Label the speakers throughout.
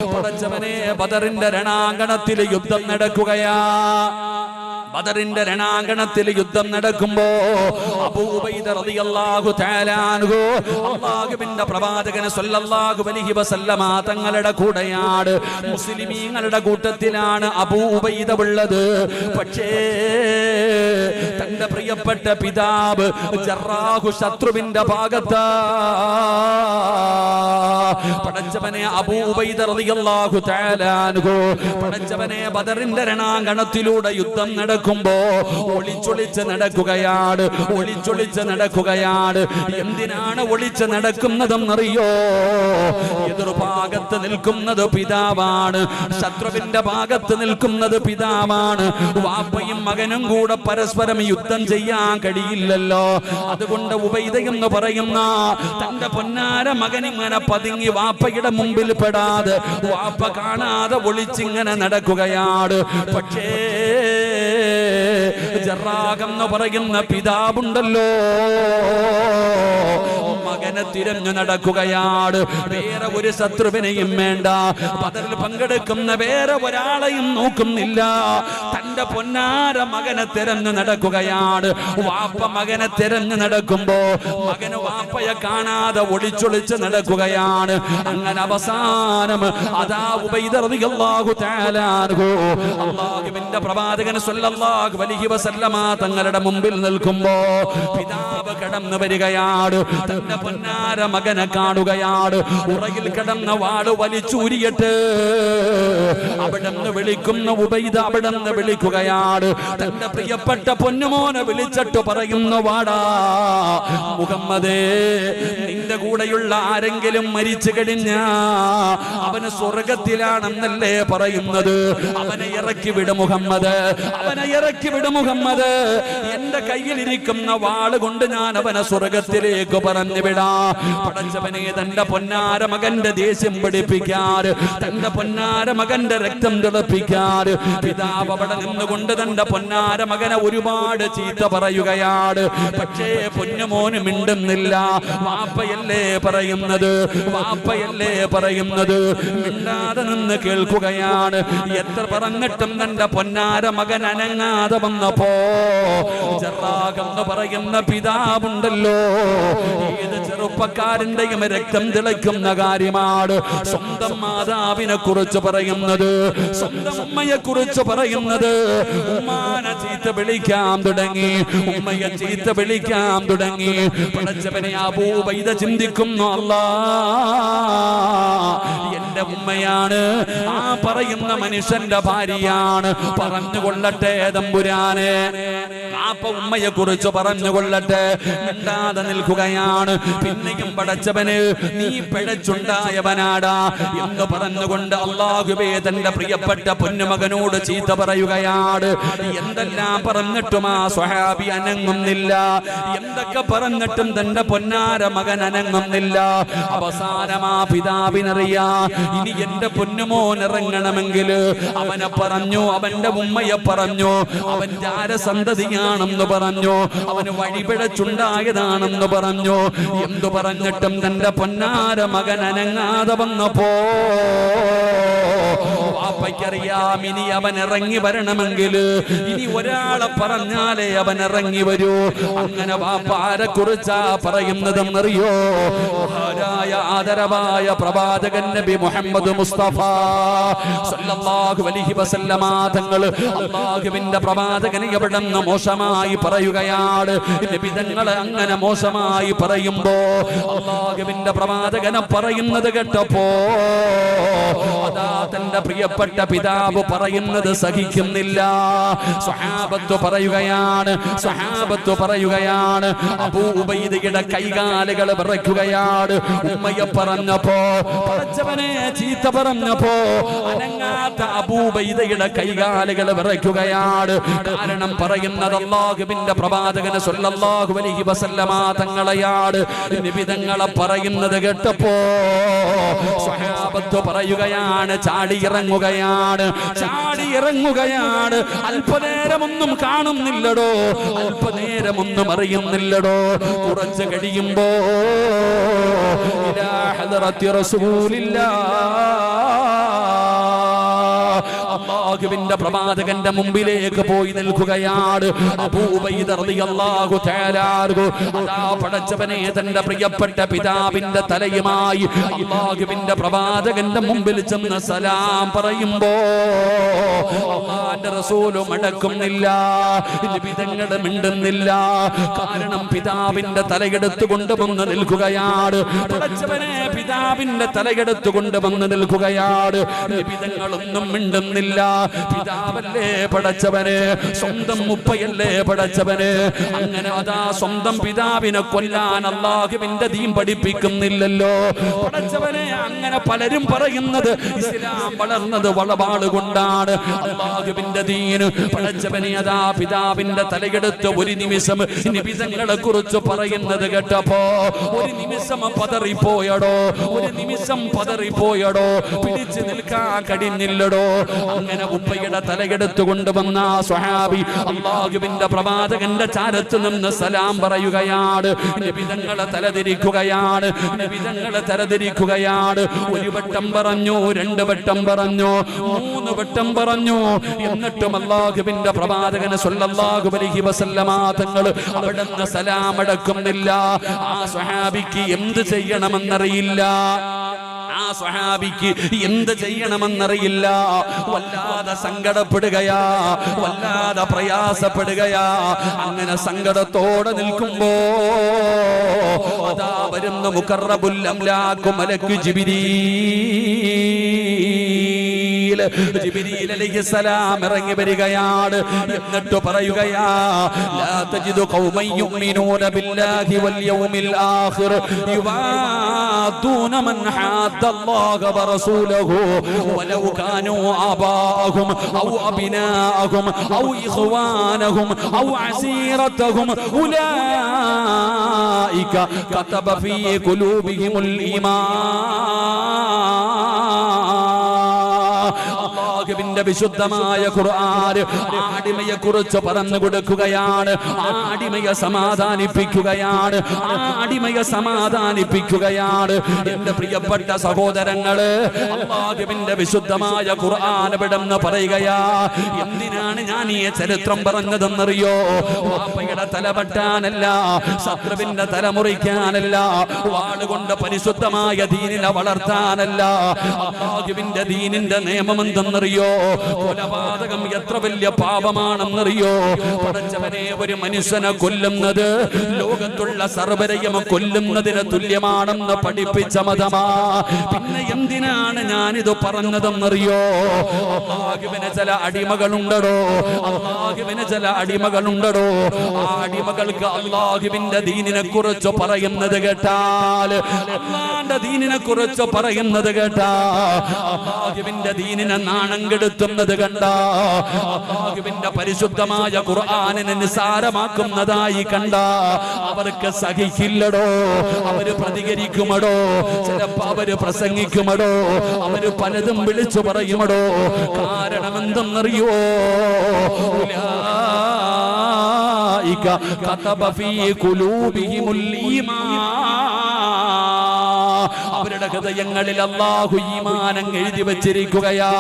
Speaker 1: പടച്ചവനെ ബദറിന്റെ രണാങ്കണത്തിൽ യുദ്ധം നടക്കുകയാ. ബദറിന്റെ രണാങ്കണത്തിൽ യുദ്ധം നടക്കുമ്പോ അബൂ ഉബൈദ റളിയല്ലാഹു തആല അൻഹു അല്ലാഹുവിന്റെ പ്രവാചകൻ സ്വല്ലല്ലാഹു അലൈഹി വസല്ലമ തങ്ങളുടെ കൂടെയാണ്. മുസ്ലിമീങ്ങളുടെ കൂട്ടത്തിലാണ് അബൂ ഉബൈദ ഉള്ളത്. പക്ഷേ തന്റെ പ്രിയപ്പെട്ട പിതാവ് ജറാഹു ശത്രുവിന്റെ ഭാഗത്താ. പടച്ചവനെ അബൂ ഉബൈദ റളിയല്ലാഹു തആല അൻഹു പടച്ചവനെ ബദറിന്റെ രണാങ്കണത്തിലൂടെ യുദ്ധം നടക്കുമ്പോ ഒളിച്ചൊളിച്ച് നടക്കുകയാണ്, ഒളിച്ചൊളിച്ച് നടക്കുകയാണ്. എന്തിനാണ് ഒളിച്ച് നടക്കുന്നതെന്നറിയോ? എതിർഭാഗത്ത് നിൽക്കുന്നത് പിതാവാണ്, ശത്രുവിന്റെ ഭാഗത്ത് നിൽക്കുന്നത് പിതാവാണ്. വാപ്പയും മകനും കൂടെ പരസ്പരം യുദ്ധം ചെയ്യാൻ കഴിയില്ലല്ലോ. അതുകൊണ്ട് ഉബൈദ എന്ന് പറയുന്ന തന്റെ പൊന്നാര മകൻ ഇങ്ങനെ പതുങ്ങി വാപ്പയുടെ മുമ്പിൽ പെടാതെ, വാപ്പ കാണാതെ ഒളിച്ചിങ്ങനെ നടക്കുകയാണ്. പക്ഷേ ജറാഹെന്ന് പറയുന്ന പിതാവുണ്ടല്ലോ, മകനെ തിരഞ്ഞു നടക്കുകയാണ്. വേറെ ഒരു ശത്രുവിനെയും വേണ്ട, ബദറിൽ പങ്കെടുക്കുന്ന വേറെ ഒരാളെയും നോക്കുന്നില്ല. തന്റെ പൊന്നാര മകനെ തിരഞ്ഞു നടക്കുകയാണ്. വാപ്പ മകനെ തിരഞ്ഞു നടക്കുമ്പോ മകന് വാപ്പയെ കാണാതെ ഒളിച്ചൊളിച്ച് നടക്കുകയാണ്. അങ്ങനെ അവസാനം അതാ ഉബൈദ റളിയല്ലാഹു തആല അൻഹു അല്ലാഹുവിന്റെ പ്രവാചകൻ സ്വല്ലല്ലാഹു അലൈഹി വസല്ലമ തങ്ങളുടെ മുമ്പിൽ നിൽക്കുമ്പോ പിതാവ് കടന്നു വരികയാണ്. തന്റെ പൊന്നാര മകനെ കാണുകയാണ്. ഉറയിൽ കിടന്ന വാള് വലിച്ചൂരിയിട്ട് അവിടെന്ന് വിളിക്കുന്ന ഉബൈദ അവിടെന്ന് വിളിക്കുകയാണ്. തന്റെ പ്രിയപ്പെട്ട പൊന്നുമോനെ വിളിച്ചിട്ട് പറയുന്നു, വാടാ മുഹമ്മദേ, നിന്റെ കൂടെയുള്ള ആരെങ്കിലും മരിച്ചു കഴിഞ്ഞാ അവന് സ്വർഗത്തിലാണെന്നല്ലേ പറയുന്നത്. അവനെ ഇറക്കി വിട് മുഹമ്മദ്, അവനെ ഇറക്കി വിട് മുഹമ്മദ്. എന്റെ കയ്യിലിരിക്കുന്ന വാള് കൊണ്ട് ഞാൻ അവനെ സ്വർഗത്തിലേക്ക് പറഞ്ഞു വിടാ. പടച്ചവനെ തന്റെ പൊന്നാര മകന്റെ ദേഷ്യം പിടിപ്പിക്കാറ്, തന്റെ പൊന്നാര മകന്റെ രക്തം തിളപ്പിക്കാറ് പിതാവ് അവിടെ നിന്നുകൊണ്ട് തന്റെ പൊന്നാര മകനെ ഒരുപാട് ചീത്ത പറയുകയാണ്. പക്ഷേ പൊന്നുമോന് മിണ്ടുന്നില്ല. വാപ്പയല്ലേ പറയുന്നത്, വാപ്പയല്ലേ പറയുന്നത്. മിണ്ടാതെ നിന്ന് കേൾക്കുകയാണ്. എത്ര പറഞ്ഞിട്ടും തന്റെ പൊന്നാര മകൻ അനങ്ങാതെ വന്നപ്പോ ജറാഹെന്ന് പറയുന്ന പിതാവുണ്ടല്ലോ, ഏത് ചെറുപ്പക്കാരന്റെയും രക്തം തിളയ്ക്കുന്ന കാര്യമാണ് സ്വന്തം മാതാവിനെ കുറിച്ച് പറയുന്നത്, സ്വന്തം ഉമ്മയെ കുറിച്ച് പറയുന്നത്. ഉമ്മാനെ ചീത്ത വിളിക്കാൻ തുടങ്ങി, ഉമ്മയെ ചീത്ത വിളിക്കാൻ തുടങ്ങി. പടച്ചവനെ അബൂ ഉബൈദ ചിന്തിക്കുന്നു, അല്ലാ എന്റെ ഉമ്മയാണ്, ആ പറയുന്ന മനുഷ്യന്റെ ഭാര്യയാണ്, പറഞ്ഞുകൊള്ളട്ടെ തമ്പുരാനെ. വാപ്പ ഉമ്മയെ കുറിച്ച് പറഞ്ഞുകൊള്ളട്ടെ. മിണ്ടാതെ നിൽക്കുകയാണ്. പിന്നെയും പടച്ചവന് നീ പിഴച്ചുണ്ടായവനാടാ എന്ന് പറഞ്ഞുകൊണ്ട് അല്ലാഹുവേ തന്റെ പ്രിയപ്പെട്ട പൊന്നുമകനോട് ചീത്ത പറയുകയാണ്. എന്തെല്ലാം പറഞ്ഞിട്ടും ആ സ്വഹാബി അനങ്ങുന്നില്ല. എന്തൊക്കെ പറഞ്ഞിട്ടും തന്റെ പൊന്നാര മകൻ അനങ്ങുന്നില്ല. അവസാനം ആ പിതാവിനറിയാ, ഇനി എന്റെ പൊന്നുമോൻ ഇറങ്ങണമെങ്കിൽ അവനെ പറഞ്ഞു, അവന്റെ ഉമ്മയെ പറഞ്ഞു, അവൻ ജാരസന്തതിയാണെന്ന് പറഞ്ഞു, അവന് വഴിപിഴച്ചുണ്ടായതാണെന്ന് പറഞ്ഞു. എന്തു പറഞ്ഞിട്ടും തന്റെ പൊന്നാര മകൻ അനങ്ങാതെ വന്നപ്പോ വാപ്പയ്ക്കറിയാം, ഇനി അവൻ ഇറങ്ങി വരണമെങ്കിൽ ഇനി ഒരാളെ പറഞ്ഞാലേ അവൻ ഇറങ്ങി വരൂ. അങ്ങനെ വാപ്പ ആരെ കുറിച്ചാ പറയുന്നതെന്നറിയോ? ആദരവായ പ്രവാചകൻ നബി മുഹമ്മദ് മുസ്തഫ സല്ലല്ലാഹു അലൈഹി വസല്ലമ തങ്ങൾ അല്ലാഹുവിന്റെ പ്രവാചകനെ എവിടെന്ന് മോശമായി പറയുകയാണ്. നബി തങ്ങളെ അങ്ങനെ മോശമായി പറയുമ്പോ അല്ലാഹുവിന്റെ പ്രവാചകനെ പറയുന്നത് കേട്ടപ്പോ അതാ തന്റെ പ്രിയപ്പെട്ട പിതാവ് പറയുന്നത് സഹിക്കുന്നില്ല. സ്വഹാബത്ത് പറയുകയാണ്, സ്വഹാബത്ത് പറയുകയാണ്. അബൂ ഉബൈദയുടെ കൈകാലുകൾ വിറയ്ക്കുകയാണ്. ഉമ്മയെ പറഞ്ഞപ്പോ, പടച്ചവനെ ചീത്ത പറഞ്ഞപ്പോ അനങ്ങാത്ത അബൂ ഉബൈദയുടെ കൈകാലുകൾ വിറയ്ക്കുകയാണ്. കാരണം പറയുന്നത് അല്ലാഹുവിന്റെ പ്രവാചകന് സ്വല്ലല്ലാഹു അലൈഹി വസല്ലമ തങ്ങളെയാണ്. നബി തങ്ങളെ പറയുന്നത് കേട്ടപ്പോ സ്വഹാബത്ത് പറയുകയാണ്, ചാടി ഇറങ്ങുകയാണ്. അല്പനേരമൊന്നും കാണുന്നില്ലടോ, അല്പനേരമൊന്നും അറിയുന്നില്ലടോ. കുറച്ച് കഴിയുമ്പോ ഇലാ ഹദറത്തി റസൂലില്ലാഹ്, അല്ലാഹുവിന്റെ പ്രവാചകന്റെ മുമ്പിലേക്ക് പോയി നിൽക്കുകയാണ്. അബൂ ഉബൈദ റളിയല്ലാഹു തആല അൻഹു അതാ പടച്ചവനെ തന്റെ പ്രിയപ്പെട്ട പിതാവിന്റെ തലയുമായി അല്ലാഹുവിന്റെ പ്രവാചകന്റെ മുമ്പിൽ ചെന്ന് സലാം പറയുമ്പോ അല്ലാഹുവിന്റെ റസൂൽ മടക്കുന്നില്ല, നിബിതങ്ങൾ മിണ്ടുന്നില്ല. കാരണം പിതാവിന്റെ തലയെടുത്ത് കൊണ്ടുവന്ന് നിൽക്കുകയാണ്. പടച്ചവനെ പിതാവിന്റെ തലയെടുത്ത് കൊണ്ടുവന്ന് നിൽക്കുകയാണ്. നിബിതങ്ങളൊന്നും മിണ്ടുന്നില്ല. പിതാവല്ലേ പടച്ചവന്, സ്വന്തം ഉപ്പയല്ലേ പടച്ചവന്. അങ്ങനെ അതാ സ്വന്തം പിതാവിനെ കൊല്ലാൻ അല്ലാഹുവിന്റെ ദീൻ പഠിപ്പിക്കുന്നില്ലല്ലോ പടച്ചവനെ. അങ്ങനെ പലരും പറയുന്നത് ഇസ്ലാം വളർന്നത് വളവാളുകൊണ്ടാണ്. അല്ലാഹുവിന്റെ ദീൻ പടച്ചവനെ അതാ പിതാവിന്റെ തലയെടുത്ത് ഒരു നിമിഷം നിബിതങ്ങളെ കുറിച്ച് പറയുന്നത് കേട്ടപ്പോ ഒരു നിമിഷം പതറിപ്പോയടോ, ഒരു നിമിഷം പതറിപ്പോയടോ, പിടിച്ചു നിൽക്കാൻ കഴിഞ്ഞില്ലടോ. അങ്ങനെ ഉപ്പയുടെ തലയെടുത്ത് കൊണ്ടുവന്ന സ്വഹാബി അല്ലാഹുവിന്റെ പ്രവാചകന്റെ ചാരത്ത് നിന്ന് സലാം പറയുകയാണ്. നിബിതങ്ങളെ തലതിരിക്കുകയാണ്, നിബിതങ്ങളെ തലതിരിക്കുകയാണ്. ഒരു വട്ടം പറഞ്ഞു, രണ്ട് വട്ടം പറഞ്ഞു, മൂന്ന് വട്ടം പറഞ്ഞു. എന്നിട്ടും അല്ലാഹുവിന്റെ പ്രവാചകന് സ്വല്ലല്ലാഹു അലൈഹി വസല്ലമ തങ്ങൾ അവിടുന്ന് സലാം അടക്കുന്നില്ല. ആ സ്വഹാബിക്ക് എന്ത് ചെയ്യണമെന്നറിയില്ല, ആ സ്വഹാബിക്ക് എന്ത് ചെയ്യണമെന്നറിയില്ല. വല്ലാതെ സങ്കടപ്പെടുകയാ, വല്ലാതെ പ്രയാസപ്പെടുകയാ. അങ്ങനെ സങ്കടത്തോടെ നിൽക്കുമ്പോ അതാ വരുന്ന മുഖറബുൽ അംലാഖ് മലക്ക് ജിബ്രീൽ അലൈഹിസ്സലാം ഇറങ്ങി വരികയാണ്. എന്നിട്ട് പറയുകയാ, ലാ തജിദു ഖൗമൻ യുഅ്മിനൂന ബില്ലാഹി വൽ യൗമിൽ ആഖിർ യുവാദൂന മൻ ഹാദ്ദല്ലാഹ വറസൂലഹു വലൗ കാനൂ ആബാഅഹും ഔ അബ്നാഅഹും ഔ ഇഖ്വാനഹും ഔ അസീറതഹും ഉലൈക കതബ ഫീ ഖുലൂബിഹിമുൽ ഈമാൻ. അല്ലാഹുവിന്റെ വിശുദ്ധമായ ഖുർആൻ അടിമയെ കുറിച്ച് പറഞ്ഞു കൊടുക്കുകയാണ്. അടിമയെ സമാധാനിപ്പിക്കുകയാണ്, അടിമയെ സമാധാനിപ്പിക്കുകയാണ്. എന്റെ പ്രിയപ്പെട്ട സഹോദരങ്ങള്, അല്ലാഹുവിന്റെ വിശുദ്ധമായ ഖുർആൻ ഇവിടെന്ന് പറയുകയാ. എന്തിനാണ് ഞാൻ ഈ ചരിത്രം പറഞ്ഞതെന്നറിയോ? വാപ്പയുടെ തല വെട്ടാനല്ല, ശത്രുവിന്റെ തല മുറിക്കാനല്ല, വാളുകൊണ്ട് പരിശുദ്ധമായ ദീനിനെ വളർത്താനല്ല. അല്ലാഹുവിന്റെ ദീനിന്റെ നിയമം എന്തെന്നറിയോ? കൊലപാതകം എത്ര വലിയ പാപമാണെന്നറിയോ? പടച്ചവനെ, ഒരു മനുഷ്യനെ കൊല്ലുന്നത് ലോകത്തുള്ള സർവരെയും കൊല്ലുന്നതിന് തുല്യമാണെന്ന് പഠിപ്പിച്ച മതമാ. പിന്നെ എന്തിനാണ് ഞാനിത് പറഞ്ഞതെന്നറിയോ? അല്ലാഹുവിന് ചില അടിമകളുണ്ടോ, അല്ലാഹുവിന് ചില അടിമകളുണ്ടോ. ആ അടിമകൾക്ക് അല്ലാഹുവിന്റെ ദീനിനെ കുറിച്ച് പറയുന്നത് കേട്ടാൽ, അല്ലാഹുവിന്റെ ദീനിനെ കുറിച്ച് പറയുന്നത് കേട്ടാ, അല്ലാഹുവിന്റെ ദീനിനെ നാണം കെടുത്തുന്നത് കണ്ട, അല്ലാഹുവിന്റെ പരിശുദ്ധമായ ഖുർആനിനെ നിസാരമാക്കുന്നതായി കണ്ട, അവർക്ക് സഹിക്കില്ലടോ. അവര് പ്രതികരിക്കുമടോ, ചിലപ്പോ അവര് പ്രസംഗിക്കുമടോ, അവര് പലതും വിളിച്ചു പറയുമടോ. കാരണം എന്തെന്നറിയോ? ഉലൈക കതബ ഫീ ഖുലൂബിഹിമുൽ ഈമാൻ. അവരുടെ ഹൃദയങ്ങളിൽ അല്ലാഹു ഈമാനം എഴുതി വച്ചിരിക്കുകയാ.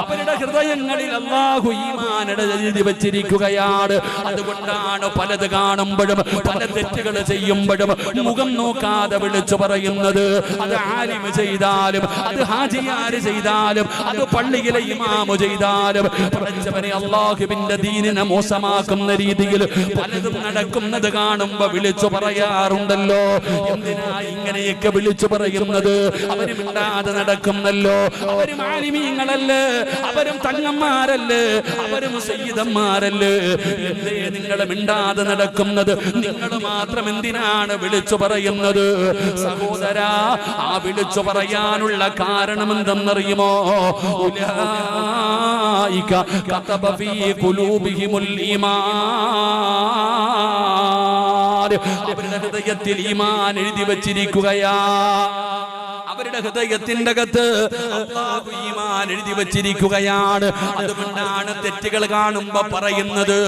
Speaker 1: അവരുടെ ഹൃദയങ്ങളിൽ അല്ലാഹു ഈമാൻ എഴുതി വച്ചിരിക്കുകയാണ്. അതുകൊണ്ടാണ് പലത് കാണുമ്പോഴും പല തെറ്റുകൾ ചെയ്യുമ്പോഴും മുഖം നോക്കാതെ വിളിച്ചു പറയുന്നത്. അത് ആലിം ചെയ്താലും, അത് ഹാജിയാർ ചെയ്താലും, അത് പള്ളിയിലെ ഇമാമു ചെയ്താലും, പടച്ചവനെ അല്ലാഹുവിന്റെ ദീനിനെ മോശമാക്കുന്ന രീതിയിൽ പലതും നടക്കുന്നത് കാണുമ്പോ വിളിച്ചു പറയാറുണ്ടല്ലോ. എന്തിനാ ഇങ്ങനെയൊക്കെ വിളിച്ചു പറയുന്നത്? അവരും മിണ്ടാതെ നടക്കുന്നല്ലോ. അവരും ആലിമീങ്ങളല്ലേ, അവരും തങ്ങന്മാരല്ലേ, അവരും സയ്യിദന്മാരല്ലേ. എന്തേ നിങ്ങൾ മിണ്ടാതെ നടക്കുന്നത്? നിങ്ങൾ മാത്രം എന്തിനാണ് വിളിച്ചു പറയുന്നത്? സഹോദരാ, ആ വിളിച്ചു പറയാനുള്ള കാരണം എന്തെന്നറിയുമോ? ഉലൈക കതബ ഫീ ഖുലൂബിഹിമുൽ ഈമാൻ. അവരുടെ ഹൃദയത്തിൽ ഈമാൻ എഴുതി വച്ചിരിക്കുകയാ. അവരുടെ അവരുടെ ഹൃദയത്തിന്റെ അകത്ത് അല്ലാഹു ഈമാൻ എഴുതി വച്ചിരിക്കുകയാണ്. അതുകൊണ്ടാണ് തെറ്റുകൾ കാണുമ്പോ പറയുന്നത്,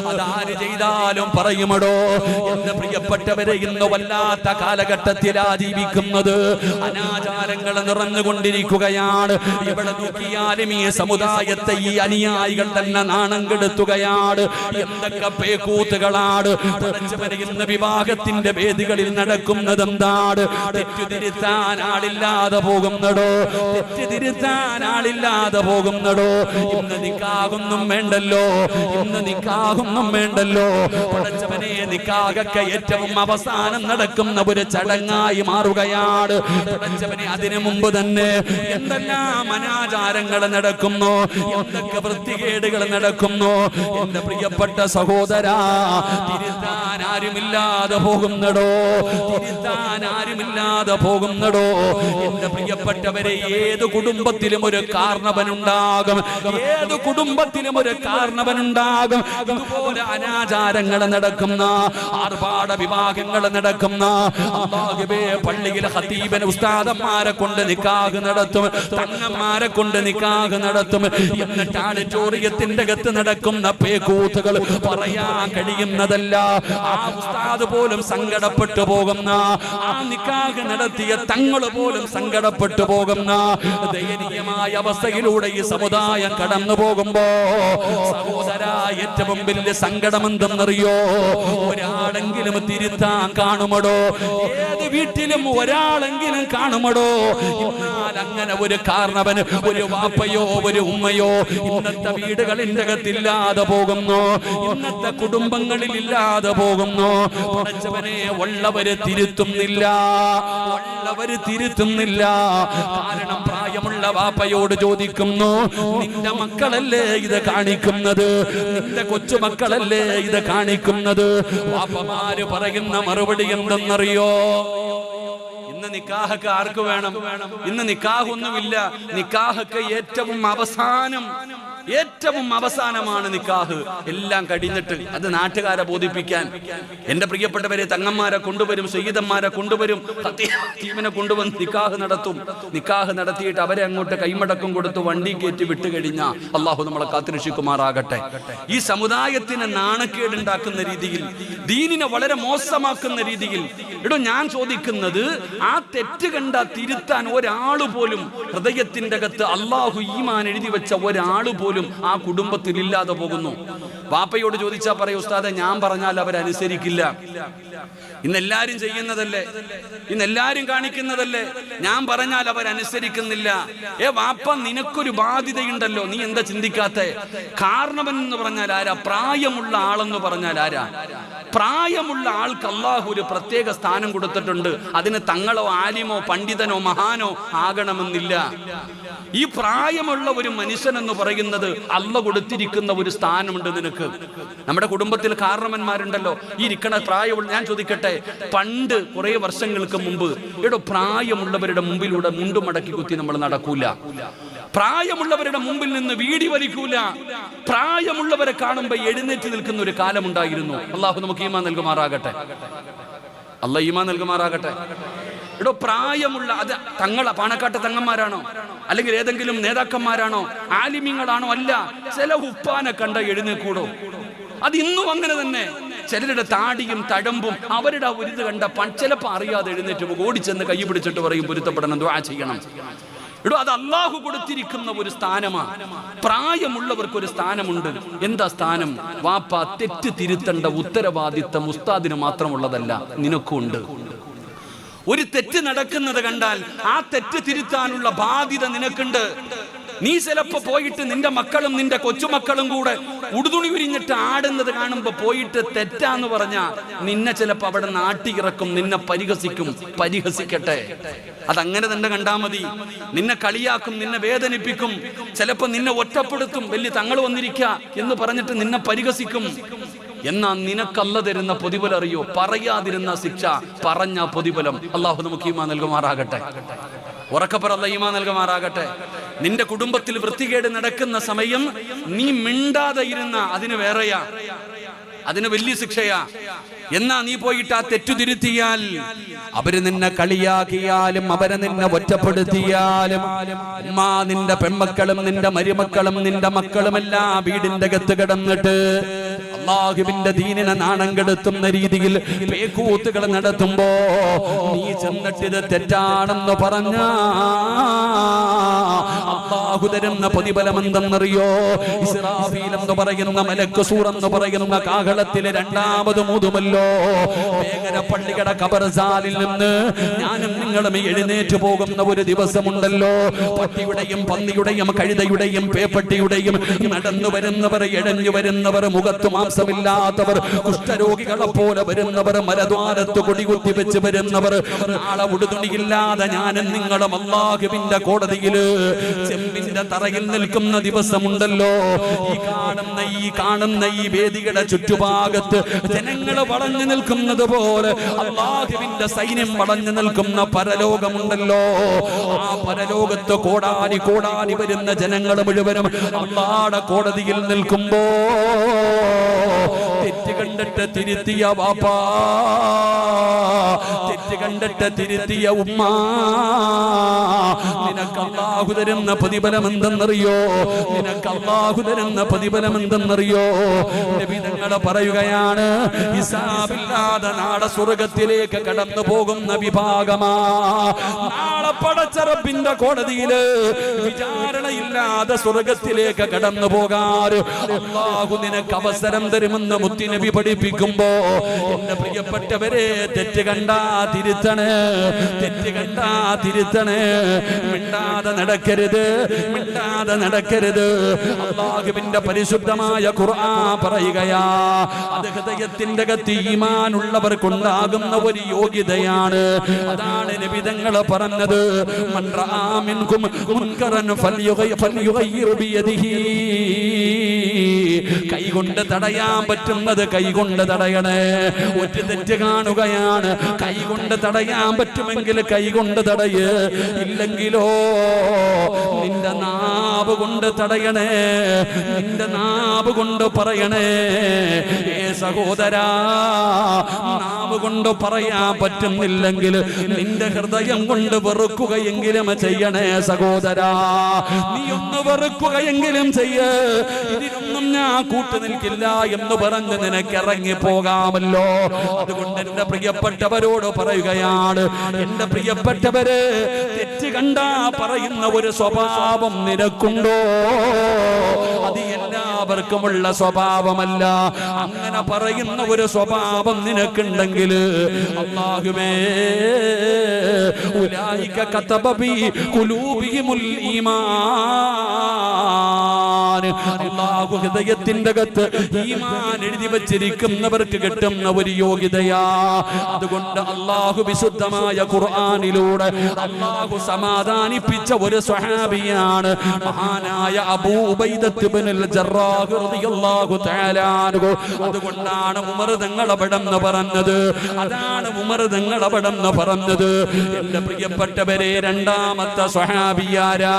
Speaker 1: അതാര് ചെയ്താലും പറയുമടോ. എന്റെ പ്രിയപ്പെട്ടവരെ, ഇന്ന് വല്ലാത്ത കാലഘട്ടത്തിലാ ജീവിക്കുന്നത്. അനാചാരങ്ങൾ നിറഞ്ഞുകൊണ്ടിരിക്കുകയാണ്. ഇവിടെ നോക്കിയാലും ഈ സമുദായത്തെ ഈ അനുയായികൾ തന്നെ നാണം കെടുത്തുകയാണ്. എന്തൊക്കെ പേക്കൂത്തുകളാണ്. ഇന്ന് വിവാഹത്തിന്റെ വേദികളിൽ നടക്കുന്നത് എന്താണ്? തെറ്റുതിരുത്താൻ ആളില്ലാതെ പോകുന്നടോ. ഇന്ന് നിക്കാഹൊന്നും വേണ്ടല്ലോ. പടച്ചവനെ, നിക്കാഹൊക്കെ ഏറ്റവും അവസാനം നടക്കുന്ന ഒരു ചടങ്ങായി മാറുകയാണ്. പടച്ചവനെ, അതിനു മുമ്പ് തന്നെ എന്തെല്ലാം അനാചാരങ്ങൾ നടക്കുന്നു, എന്തൊക്കെ വൃത്തികേടുകൾ നടക്കുന്നു. എന്റെ പ്രിയപ്പെട്ട സഹോദരാ, തിരുത്താൻ ആരുമില്ലാതെ പോകുന്നടോ. എന്റെ പ്രിയപ്പെട്ടവരെ, ഏത് കുടുംബത്തിലും ഒരു കാരണവനുണ്ടാകും. ഇതുപോലെ അനാചാരങ്ങൾ നടക്കുന്ന, ആർഭാട വിവാഹങ്ങൾ നടക്കുന്ന, പള്ളിയിലെ ഖതീബിനെ ഉസ്താദന്മാരെ കൊണ്ട് നിക്കാഹ് നടത്തും, തങ്ങന്മാരെ കൊണ്ട് നിക്കാഹ് നടത്തും. എന്നിട്ട് ഓഡിറ്റോറിയത്തിന്റെ അകത്ത് നടക്കുന്ന പേക്കൂത്തുകൾ പറയാൻ കഴിയുന്നതല്ല. ആ ഉസ്താദ് പോലും സങ്കടപ്പെട്ടു പോകുന്ന, ആ നിക്കാഹ് നടത്തിയ തങ്ങൾ പോലും സങ്കടപ്പെട്ടു പോകുന്ന ദയനീയമായ അവസ്ഥയിലൂടെ ഈ സമുദായം കടന്നു പോകുമ്പോ സഹോദരാ, ഏറ്റവും വലിയ സങ്കടം എന്തെന്നറിയോ? ഒരാളെങ്കിലും തിരുത്താൻ കാണുമടോ. ഏത് വീട്ടിലും ഒരാളെങ്കിലും കാണുമടോ. എന്നാൽ അങ്ങനെ ഒരു കാരണവന്, ഒരു വാപ്പയോ ഒരു ഉമ്മയോ ഇന്നത്തെ വീടുകളിന്റെ അകത്തില്ലാതെ പോകുന്നു, ഇന്നത്തെ കുടുംബങ്ങളിൽ ഇല്ലാതെ പോകുന്നു. പടച്ചവനെ, ഉള്ളവര് തിരുത്തുന്നില്ല. കാരണം പ്രായമുള്ള വാപ്പയോട് ചോദിക്കുന്നു, നിന്റെ മക്കളല്ലേ ഇത് കാണിക്കുന്നത്? നിന്റെ കൊച്ചുമക്കളല്ലേ ഇത് കാണിക്കുന്നത്? വാപ്പമാര് പറയുന്ന മറുപടി എന്തെന്നറിയോ? ഇന്ന് നിക്കാഹൊക്കെ ആർക്ക് വേണം? ഇന്ന് നിക്കാഹൊന്നുമില്ല. നിക്കാഹൊക്കെ ഏറ്റവും അവസാനമാണ് നിക്കാഹ്. എല്ലാം കഴിഞ്ഞിട്ട് അത് നാട്ടുകാരെ ബോധിപ്പിക്കാൻ എന്റെ പ്രിയപ്പെട്ടവരെ തങ്ങന്മാരെ കൊണ്ടുവരും, സയ്യിദന്മാരെ കൊണ്ടുവരും, ഖതീബിനെ കൊണ്ടുവന്ന് നിക്കാഹ് നടത്തും. നിക്കാഹ് നടത്തിയിട്ട് അവരെ അങ്ങോട്ട് കൈമടക്കം കൊടുത്ത് വണ്ടി കയറ്റി വിട്ടുകഴിഞ്ഞാൽ അള്ളാഹു നമ്മളെ കാത്തുരക്ഷിക്കുമാറാകട്ടെ. ഈ സമുദായത്തിന് നാണക്കേടുണ്ടാക്കുന്ന രീതിയിൽ, ദീനിനെ വളരെ മോശമാക്കുന്ന രീതിയിൽ. ഞാൻ ചോദിക്കുന്നത്, ആ തെറ്റ് കണ്ട തിരുത്താൻ ഒരാള് പോലും, ഹൃദയത്തിന്റെ അകത്ത് അള്ളാഹു ഈമാൻ എഴുതി വെച്ച ഒരാള് പോലും ആ കുടുംബത്തിൽ ഇല്ലാതെ പോകുന്നു. വാപ്പയോട് ചോദിച്ചാൽ പറയും, ഉസ്താദെ ഞാൻ പറഞ്ഞാൽ അവരനുസരിക്കില്ല. ഇന്നെല്ലാരും ചെയ്യുന്നതല്ലേ, ഇന്നെല്ലാരും കാണിക്കുന്നതല്ലേ, ഞാൻ പറഞ്ഞാൽ അവരനുസരിക്കുന്നില്ല. വാപ്പ, നിനക്കൊരു ബാധ്യതയുണ്ടല്ലോ, നീ എന്താ ചിന്തിക്കാത്തെ? കാരണവൻ എന്ന് പറഞ്ഞാൽ ആരാ? പ്രായമുള്ള ആളെന്ന് പറഞ്ഞാൽ ആരാ? പ്രായമുള്ള ആൾക്ക് അല്ലാഹു ഒരു പ്രത്യേക സ്ഥാനം കൊടുത്തിട്ടുണ്ട്. അതിന് തങ്ങളോ ആലിമോ പണ്ഡിതനോ മഹാനോ ആകണമെന്നില്ല. ഈ പ്രായമുള്ള ഒരു മനുഷ്യൻ എന്ന് പറയുന്നത് അല്ലാഹു കൊടുത്തിരിക്കുന്ന ഒരു സ്ഥാനമുണ്ട് നിനക്ക്. നമ്മുടെ കുടുംബത്തിൽ കാരണവന്മാരുണ്ടല്ലോ, ഈ ഇരിക്കണ പ്രായമുള്ള. ഞാൻ ചോദിക്കട്ടെ, പണ്ട് കുറെ വർഷങ്ങൾക്ക് മുമ്പ് പ്രായമുള്ളവരുടെ മുമ്പിലൂടെ മുണ്ടുമടക്കി കുത്തി നമ്മൾ നടക്കൂല. പ്രായമുള്ളവരുടെ മുമ്പിൽ നിന്ന് വീടി വലിക്കൂല. പ്രായമുള്ളവരെ കാണുമ്പോൾ എഴുന്നേറ്റ് നിൽക്കുന്ന ഒരു കാലമുണ്ടായിരുന്നു. അള്ളാഹു നമുക്ക് ഈമാൻ നൽകുമാറാകട്ടെ. പ്രായമുള്ള, അത് തങ്ങള പാണക്കാട്ട് തങ്ങന്മാരാണോ, അല്ലെങ്കിൽ ഏതെങ്കിലും നേതാക്കന്മാരാണോ, ആലിമ്യങ്ങളാണോ? അല്ല. ചില ഉപ്പാനെ കണ്ട എഴുന്നേക്കൂടോ? അത് ഇന്നും അങ്ങനെ തന്നെ. ചിലരുടെ താടിയും തഴമ്പും അവരുടെ ഒരു ഇത് കണ്ട ചിലപ്പോൾ അറിയാതെ എഴുന്നേറ്റ് ഓടിച്ചെന്ന് കൈ പിടിച്ചിട്ട് പറയും, പൊരുത്തപ്പെടണം, ദുആ ചെയ്യണം. അത് അല്ലാഹു കൊടുത്തിരിക്കുന്ന ഒരു സ്ഥാനമാണ്. പ്രായമുള്ളവർക്ക് ഒരു സ്ഥാനമുണ്ട്. എന്താ സ്ഥാനം? വാപ്പ, തെറ്റ് തിരുത്തേണ്ട ഉത്തരവാദിത്തം ഉസ്താദിന് മാത്രമുള്ളതല്ല, നിനക്കുണ്ട്. ഒരു തെറ്റ് നടക്കുന്നത് കണ്ടാൽ ആ തെറ്റ് തിരുത്താനുള്ള ബാധ്യത നിനക്കുണ്ട്. നീ ചിലപ്പോ പോയിട്ട് നിന്റെ മക്കളും നിന്റെ കൊച്ചുമക്കളും കൂടെ ഉടുതുണി ഉരിഞ്ഞിട്ട് ആടുന്നത് കാണുമ്പോ പോയിട്ട് തെറ്റാന്ന് പറഞ്ഞാ നിന്നെ ചിലപ്പോ അവിടെ നാട്ടിയിറക്കും, നിന്നെ പരിഹസിക്കും. പരിഹസിക്കട്ടെ, അതങ്ങനെ തന്നെ കണ്ടാ മതി. നിന്നെ കളിയാക്കും, നിന്നെ വേദനിപ്പിക്കും, ചിലപ്പോ നിന്നെ ഒറ്റപ്പെടുത്തും. വലിയ തങ്ങൾ വന്നിരിക്ക എന്ന് പറഞ്ഞിട്ട് നിന്നെ പരിഹസിക്കും. എന്നാ നിനക്കല്ല തരുന്ന പ്രതിഫലം അറിയോ? പറയാതിരുന്ന ശിക്ഷ, പറഞ്ഞ പ്രതിഫലം. അള്ളാഹു നമുക്ക് ഈമാൻ നൽകുമാറാകട്ടെ. ഉറക്കപ്പറ അല്ലാഹു ഈമാൻ നൽകുമാറാകട്ടെ. നിന്റെ കുടുംബത്തിൽ വൃത്തികേട് നടക്കുന്ന സമയം നീ മിണ്ടാതെ ഇരുന്ന അതിന് വേറെയാ, അതിന് വലിയ ശിക്ഷയാ. എന്നാ നീ പോയിട്ട് ആ തെറ്റു തിരുത്തിയാൽ, അവര് നിന്നെ കളിയാക്കിയാലും അവരെ നിന്നെ ഒറ്റപ്പെടുത്തിയാലും, ഉമ്മാ നിന്റെ പെൺമക്കളും നിന്റെ മരുമക്കളും നിന്റെ മക്കളുമെല്ലാം വീടിന്റെ അകത്ത് കിടന്നിട്ട് അല്ലാഹുവിന്റെ ദീനിനെ നാണം കെടുത്തുന്ന രീതിയിൽ പേക്കൂത്തുകൾ നടത്തുമ്പോ നീ ചെന്നിട്ട് ഇത് തെറ്റാണെന്ന് പറഞ്ഞ അല്ലാഹു തരുന്ന പ്രതിഫലം എന്തെന്നറിയോ? ഇസ്രാഫീൽ എന്ന് പറയുന്ന മലക്ക് സൂർ എന്ന് പറയുന്ന കാഹളത്തിലെ രണ്ടാമത് മൂതുമല്ലോ. വേഗര പള്ളിയുടെ ഖബർസാലിൽ നിന്ന് ഞാനും നിങ്ങളും എഴുന്നേറ്റ് പോകുന്ന ഒരു ദിവസമുണ്ടല്ലോ. പട്ടിയുടെയും പന്നിയുടെയും കഴുതയുടെയും പേപ്പട്ടിയുടെയും നടന്നു വരുന്നവർ, എഴഞ്ഞു വരുന്നവർ, മുഖത്ത് മാംസമില്ലാത്തവർ, കുഷ്ഠരോഗികളെ പോലെ വരുന്നവർ, മലദ്വാരത്ത് കൊടികുത്തി വെച്ച് വരുന്നവർ, നാളെ ഉടുതുണിയില്ലാതെ ഞാനും നിങ്ങളും അല്ലാഹുവിന്റെ കോടതിയില് ചെമ്പിന്റെ തറയിൽ നിൽക്കുന്ന ദിവസമുണ്ടല്ലോ. ഈ കാണുന്ന ഈ വേദിയുടെ ചുറ്റുഭാഗത്ത് ജനങ്ങൾ വളഞ്ഞു നിൽക്കുന്നത് പോലെ അല്ലാഹുവിന്റെ സൈന്യം വളഞ്ഞു നിൽക്കുന്ന പരലോകമുണ്ടല്ലോ. ആ പരലോകത്ത് കോടാനി കോടാനി വരുന്ന ജനങ്ങൾ മുഴുവനും അല്ലാഹുവിന്റെ കോടതിയിൽ നിൽക്കുമ്പോ തെറ്റ് കണ്ടിട്ട് തിരുത്തിയ വാപ്പാ, തെറ്റ് കണ്ടിട്ട് തിരുത്തിയ ഉമ്മ, നിനക്ക് അല്ലാഹു തരുന്ന പ്രതിഫലം എന്തെന്നറിയോ? നിനക്ക് അല്ലാഹു തരുന്ന പ്രതിഫലം എന്തെന്നറിയോ? നബി തങ്ങൾ പറയുകയാണ്, ഹിസാബില്ലാതെ നാളെ സ്വർഗത്തിലേക്ക് കടന്നു പോകുന്ന വിഭാഗമാ. നാളെ പടച്ച റബ്ബിന്റെ കോടതിയില് വിചാരണയില്ലാതെ സ്വർഗത്തിലേക്ക് കടന്നു പോകാൻ അല്ലാഹു നിനക്ക് അവസരം തരുമെന്ന് മുത്തുനബി പഠിപ്പിക്കുമ്പോ, എന്റെ പ്രിയപ്പെട്ടവരെ, തെറ്റ് കണ്ടാ തിരുത്തണേ, തെറ്റ് കണ്ടാ തിരുത്തണേ. മിണ്ടാതെ നടക്കരുത്, മിണ്ടാതെ നടക്കരുത്. അല്ലാഹുവിന്റെ പരിശുദ്ധമായ ഖുർആൻ പറയുകയാ, അത് ഹൃദയത്തിന്റെ അകത്ത് ഈമാനുള്ളവർക്കുണ്ടാകുന്ന ഒരു യോഗ്യതയാണ്. അതാണ് നബി തങ്ങൾ പറഞ്ഞത്, മൻ റആ മിൻകും മുൻകറൻ ഫൽയുഗയ്യിർ ബിയദിഹി. കൈകൊണ്ട് തടയാൻ പറ്റുന്നത് കൈകൊണ്ട് തടയണേ. ഒറ്റ തെറ്റ് കാണുകയാണ്, കൈകൊണ്ട് തടയാൻ പറ്റുമെങ്കിൽ കൈകൊണ്ട് തടയ്, ഇല്ലെങ്കിലോ നിന്റെ നാവ് കൊണ്ട് തടയണേ, നിന്റെ നാവ് കൊണ്ട് പറയണേ. ഏ സഹോദരാ, നാവ് കൊണ്ട് പറയാൻ പറ്റുന്നില്ലെങ്കിൽ നിന്റെ ഹൃദയം കൊണ്ട് വെറുക്കുകയെങ്കിലും ചെയ്യണേ സഹോദരാ. നീ ഒന്ന് വെറുക്കുകയെങ്കിലും ചെയ്യ. ഇതിനൊന്നും ഞാൻ കൂട്ടു നിൽക്കില്ല എന്ന് പറഞ്ഞ് നിനക്ക് ഇറങ്ങി പോകാമല്ലോ. അതുകൊണ്ട് എന്റെ പ്രിയപ്പെട്ടവരോട് പറയുകയാണ്, എന്റെ പ്രിയപ്പെട്ടവര്, തെറ്റ് കണ്ടാ പറയുന്ന ഒരു സ്വഭാവം നിനക്കുണ്ടോ? അത് എല്ലാവർക്കുമുള്ള സ്വഭാവമല്ല. അങ്ങനെ പറയുന്ന ഒരു സ്വഭാവം നിനക്കുണ്ടെങ്കിൽ അല്ലാഹുവേ, ഉലൈക കതബ ബി ഖുലൂബിഹിമുൽ ഈമാൻ. അല്ലാഹു ഹൃദയത്തിന്റെ അകത്ത് ഈമാൻ എഴുതി വച്ചിരിക്കുന്നവർക്ക് കിട്ടുന്ന ഒരു യോഗ്യതയാ. അതുകൊണ്ട് അല്ലാഹു വിശുദ്ധമായ ഖുർആനിലൂടെ അല്ലാഹു സമാധാനിപ്പിച്ച ഒരു സ്വഹാബിയാണ് മഹാനായ അബൂ ഉബൈദത്ത് ഇബ്നുൽ ജറാഹ് റളിയല്ലാഹു തആല അൻഹു. അതുകൊണ്ടാണ് ഉമർ തങ്ങൾ അവിടെന്ന് പറഞ്ഞത്, അതാണ് ഉമർ തങ്ങൾ അവിടെന്ന് പറഞ്ഞത്. എന്റെ പ്രിയപ്പെട്ടവരെ, രണ്ടാമത്തെ സ്വഹാബിയാരാ?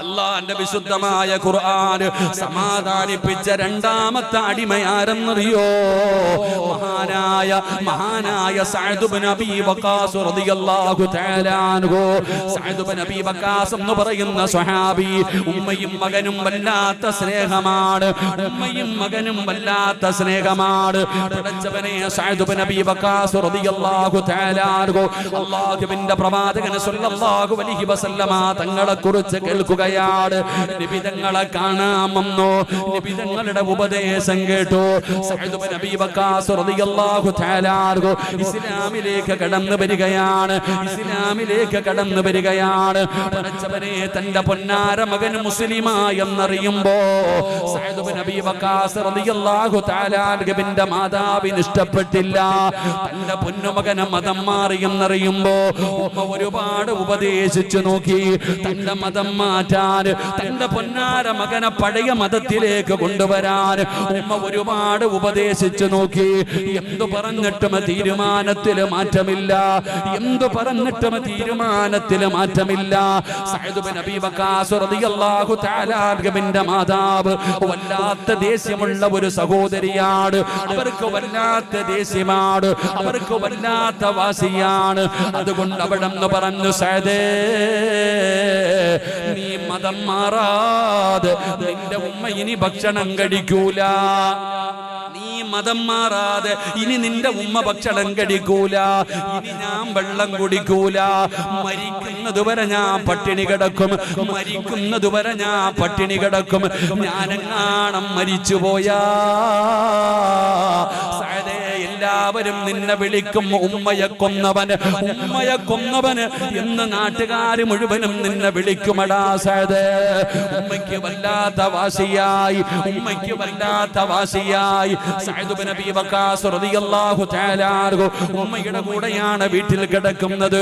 Speaker 1: അല്ലാഹുവിന്റെ വിശുദ്ധമായ ഖുർആൻ സമാധാനിപ്പിച്ച രണ്ടാമത്തെ അടിമയാരെന്നറിയോ? മഹാനായ സഅദ് ഇബ്നു അബീ വഖാസ് റളിയല്ലാഹു തആല അൻഹു. സഅദ് ഇബ്നു അബീ വഖാസ് എന്ന് പറയുന്ന സ്വഹാബി, ഉമ്മയും മകനും വല്ലാത്ത സ്നേഹമാണ്, ഉമ്മയും മകനും വല്ലാത്ത സ്നേഹമാണ്. പടച്ചവനെ, സഅദ് ഇബ്നു അബീ വഖാസ് റളിയല്ലാഹു തആല അൻഹു അല്ലാഹുവിന്റെ പ്രവാചകൻ സ്വല്ലല്ലാഹു അലൈഹി വസല്ലമ തങ്ങളെ കുറിച്ച് കേൾക്കുകയാണ്. നബി തങ്ങളെ കാണാമെന്നോ, നബി തങ്ങളുടെ ഉപദേശം കേട്ടോ. സഅദ് ഇബ്നു അബീ വഖാസ് റളിയല്ലാഹു തആല അൻഹു ഇസ്ലാമിലേക്ക് കടന്നു വരികയാണ്, ഇസ്ലാമിലേക്ക് കടന്നു വരികയാണ്. പടച്ചവനെ, തന്റെ പൊന്നാര മകൻ മുസ്ലിമായി എന്നറിയുമ്പോ സഅദ് ഇബ്നു അബീ വഖാസ് റളിയല്ലാഹു തആല അൻഹുവിന്റെ മാതാവിന് ഇഷ്ടപ്പെട്ടില്ല. തന്റെ പൊന്നുമകനെ മതം മാറി എന്നറിയുമ്പോ ഉമ്മ ഒരുപാട് ഉപദേശിച്ചു നോക്കി, തന്റെ മതം മാറ്റാൻ മാറ്റാൻ, തന്റെ പൊന്നാര മകനെ പഴയ മതത്തിലേക്ക് കൊണ്ടുവരാൻ ഉമ്മ ഒരുപാട് ഉപദേശിച്ചു നോക്കി. എന്തു പറഞ്ഞിട്ടും തീരുമാനത്തിൽ മാറ്റമില്ല, എന്തു പറഞ്ഞിട്ടും തീരുമാനത്തിൽ മാറ്റമില്ല. സഅദ് ബിൻ അബീ വഖാസ് റളിയല്ലാഹു തആല അൻഹുവിന്റെ മാതാവ് വല്ലാത്ത ദേഷ്യമുള്ള ഒരു സഹോദരിയാണ്. അവർക്ക് വല്ലാത്ത ദേഷ്യമാണ്, അവർക്ക് വല്ലാത്ത വാശിയാണ്. അതുകൊണ്ട് അവിടെന്ന് പറഞ്ഞു, സഅദേ, നീ മതം മാറാതെ നിന്റെ ഉമ്മ ഇനി ഭക്ഷണം കഴിക്കൂല. നീ മതം മാറാതെ ഇനി നിന്റെ ഉമ്മ ഭക്ഷണം കഴിക്കൂല, ഇനി ഞാൻ വെള്ളം കുടിക്കൂല. മരിക്കുന്നതുവരെ ഞാൻ പട്ടിണി കിടക്കും, മരിക്കുന്നതുവരെ ഞാൻ പട്ടിണി കിടക്കും. ഞാനെങ്ങാണം മരിച്ചുപോയാ എല്ലാവരും നിന്നെ വിളിക്കും ഉമ്മയെ കൊന്നവന്, ഉമ്മയെ കൊന്നവന് എന്ന് നാട്ടുകാർ മുഴുവനും നിന്നെ വിളിക്കുമടാ സഅദ്. ഉമ്മയ്ക്ക് വല്ലാത്ത വാശിയായി, ഉമ്മയ്ക്ക് വല്ലാത്ത വാശിയായി. സഅദ് ബിൻ അബീ വഖാസ് റളിയല്ലാഹു തആല അൻഹു ഉമ്മയുടെ കൂടെയാണ് വീട്ടിൽ കിടക്കുന്നത്.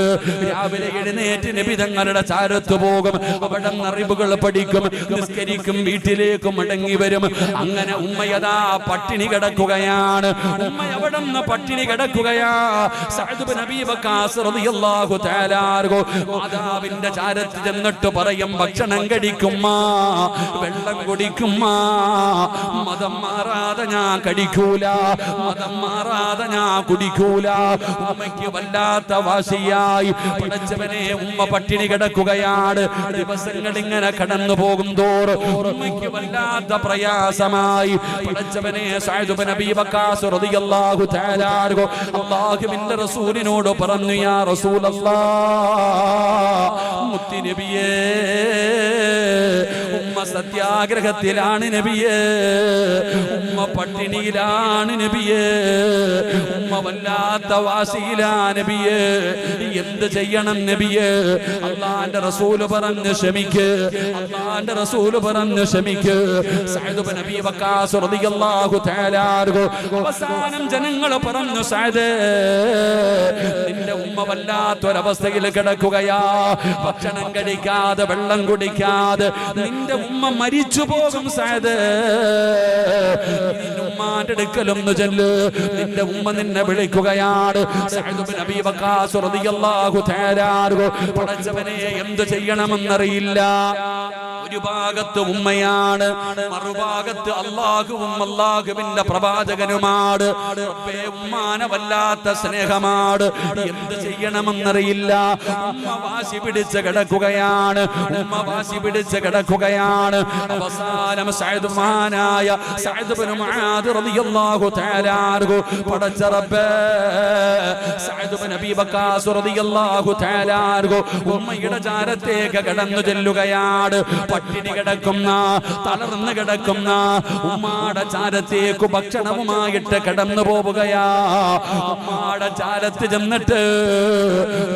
Speaker 1: രാവിലെ എഴുന്നേറ്റ് നബി തങ്ങളുടെ ചാരത്ത് പോകും, അവിടെ അറിവുകൾ പഠിക്കും, നിസ്കരിക്കും, വീട്ടിലേക്ക് മടങ്ങി വരും. അങ്ങനെ ഉമ്മയതാ പട്ടിണി കിടക്കുകയാണ്, ഉമ്മ അവിടെ പട്ടിണി കിടക്കുകയാ. സഅദ് ബിൻ അബീ വഖാസ് റളിയല്ലാഹു തആല അൻഹു മാതാവിന്റെ ചാരത്ത് ചെന്നിട്ട് പറയും, ഭക്ഷണം കഴിക്കുമ്മ, വെള്ളം കുടിക്കുമ്മ, മതം മാറാതെ ഞാൻ കഴിക്കൂല, മതം മാറാതെ ഞാൻ കുടിക്കൂല. ഉമ്മയ്ക്ക് വല്ലാത്ത വാശിയായി. പടച്ചവനെ, ഉമ്മ പട്ടിണി കിടക്കുകയാണ്. ദിവസങ്ങൾ ഇങ്ങനെ കടന്നു പോകും തോറും ഉമ്മയ്ക്ക് വല്ലാത്ത പ്രയാസമായി. പടച്ചവനെ, സഅദ് ബിൻ അബീ വഖാസ് റളിയല്ലാഹു തആല അൻഹു അല്ലാഹുവിന്റെ റസൂലിനോട് പറഞ്ഞു, യാ റസൂലല്ലാഹ്, മുത്തി നബിയേ, ഉമ്മ സത്യാഗ്രഹത്തിലാണ് നബിയേ, ഉമ്മ പട്ടിണിയിലാണ് നബിയേ, ഉമ്മ വല്ലാത്ത വാശിയിലാ നബിയേ, എന്ത് ചെയ്യണം നബിയേ? അല്ലാഹുവിന്റെ റസൂല് പറഞ്ഞു, ക്ഷമിക്ക്, അല്ലാഹുവിന്റെ റസൂല് പറഞ്ഞു, ക്ഷമിക്ക്. സഅദ് ബിൻ അബീ വഖാസ് റളിയല്ലാഹു തആല അൻഹു അവസാനം ജനങ്ങൾ പറഞ്ഞു, സഅദ്, നിന്റെ ഉമ്മ വല്ലാത്തൊരവസ്ഥയിൽ കിടക്കുകയാ, ഭക്ഷണം കഴിക്കാതെ വെള്ളം കുടിക്കാതെ നിന്റെ ഉമ്മ മരിച്ചു പോകും സഅദ്. ഉമ്മാന്റെ അടുക്കലൊന്ന് ചെല്ല്, നിന്റെ ഉമ്മ നിന്നെ വിളിക്കുകയാണ്. സഅദ് ബിൻ അബീ വഖാസ് റളിയല്ലാഹു തആല അൻഹു പടച്ചവനെ, എന്ത് ചെയ്യണമെന്നറിയില്ല. ഒരു ഭാഗത്ത് ഉമ്മയാണ്, മറുഭാഗത്ത് അല്ലാഹുവും അല്ലാഹുവിന്റെ പ്രവാചകനുമാണ്. റബ്ബേ, ഉമ്മാനെ വല്ലാത്ത സ്നേഹമാണ്, എന്ത് ചെയ്യണമെന്നറിയില്ല. ഉമ്മ വാശി പിടിച്ച് കിടക്കുകയാണ്, ഉമ്മ വാശി പിടിച്ച് കിടക്കുകയാണ്. അവസാനം സഅദ് മഹാനായ സഅദ് ബിൻ മുആദ് റളിയല്ലാഹു തആല അൻഹു പടച്ച റബ്ബേ, സഅദ് ബിൻ അബീ വഖാസ് റളിയല്ലാഹു തആല അൻഹു ഉമ്മയുടെ ചാരത്തേക്ക് കടന്നു ചെല്ലുകയാണ്. പട്ടിണി കിടക്കുന്ന, തളർന്നു കിടക്കുന്ന ഉമ്മാടെ ചാരത്തേക്ക് ഭക്ഷണവുമായിട്ട് കടന്നു പോവുകയാ. ഉമ്മാടെ ചാരത്ത് ചെന്നിട്ട്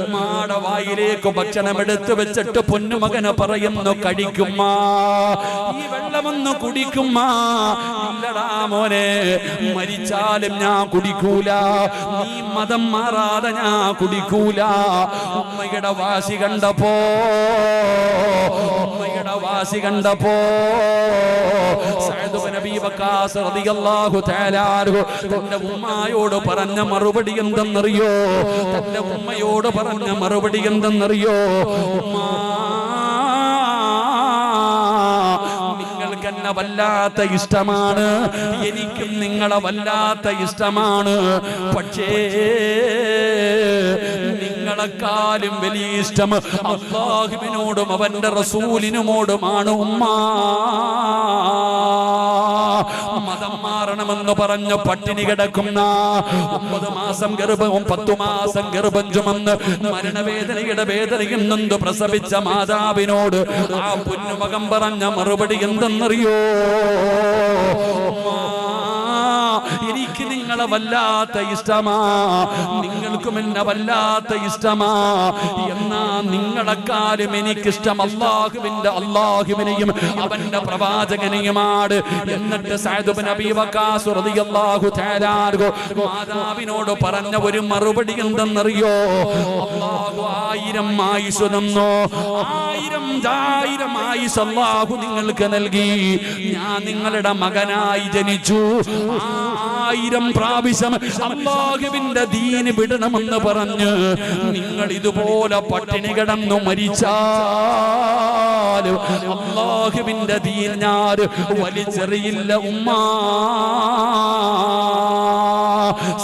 Speaker 1: ഉമ്മാടെ വായിലേക്ക് ഭക്ഷണം എടുത്തു വെച്ചിട്ട് പൊന്നുമകനെ പറയുന്നു, കഴിക്കുമ്മ, ഈ വെള്ളമൊന്ന് കുടിക്കുമ്മ. ഇല്ലടാ മോനെ, മരിച്ചാലും ഞാൻ കുടിക്കൂല, നീ മതം മാറാതെ ഞാൻ കുടിക്കൂല. ഉമ്മയുടെ വാശി കണ്ടപ്പോ, ഉമ്മയുടെ വാശി കണ്ടപ്പോ സഅദ് ബിൻ അബീ വഖാസ് റളിയല്ലാഹു തആല അൻഹു തന്റെ ഉമ്മയോട് പറഞ്ഞ മറുപടി എന്തെന്നറിയോ? തന്റെ ഉമ്മയോട് പറഞ്ഞ മറുപടി എന്തെന്നറിയോ? ഉമ്മ, എന്നെ വല്ലാത്ത ഇഷ്ടമാണ്, എനിക്കും നിങ്ങളെ വല്ലാത്ത ഇഷ്ടമാണ്. പക്ഷേ നിങ്ങളെക്കാളും വലിയ ഇഷ്ടം അല്ലാഹുവിനോടും അവന്റെ റസൂലിനുമോടുമാണ് ഉമ്മ. മതം മാറണമെന്ന് പറഞ്ഞു പട്ടിണി കിടക്കുന്ന 9 മാസം ഗർഭവും 10 മാസം ഗർഭം ചുമന്ന് മരണവേദനയുടെ വേദനയും നൊന്ത് പ്രസവിച്ച മാതാവിനോട് ആ പൊന്നുമകൻ പറഞ്ഞ മറുപടി എന്തെന്നറിയോ? എനിക്ക് എനിക്ക് നിങ്ങളെ വല്ലാത്ത ഇഷ്ടമാ, നിങ്ങൾക്കും എന്നെ വല്ലാത്ത ഇഷ്ടമാ. എന്നാ നിങ്ങളെക്കാളും എനിക്കിഷ്ടം അല്ലാഹുവിനെയും അവന്റെ പ്രവാചകനെയുമാണ്. എന്നിട്ട് സഅദ് ഇബ്നു അബീ വഖാസ് റളിയല്ലാഹു തആല അൻഹു മാതാവിനോട് പറഞ്ഞ ഒരു മറുപടി എന്തെന്നറിയോ? അല്ലാഹു 1000 ആയുസ് തന്നു, 1000 ആയുസ് അല്ലാഹു നിങ്ങൾക്ക് നൽകി. ഞാൻ നിങ്ങളുടെ മകനായി ജനിച്ചു. 1000 പ്രാവശ്യം അല്ലാഹുവിന്റെ ദീന് വിടണമെന്ന് പറഞ്ഞ് നിങ്ങൾ ഇതുപോലെ പട്ടിണി കിടന്നു മരിച്ചാലും അല്ലാഹുവിന്റെ ദീൻ ഞാൻ വലിച്ചെറിയില്ല ഉമ്മ.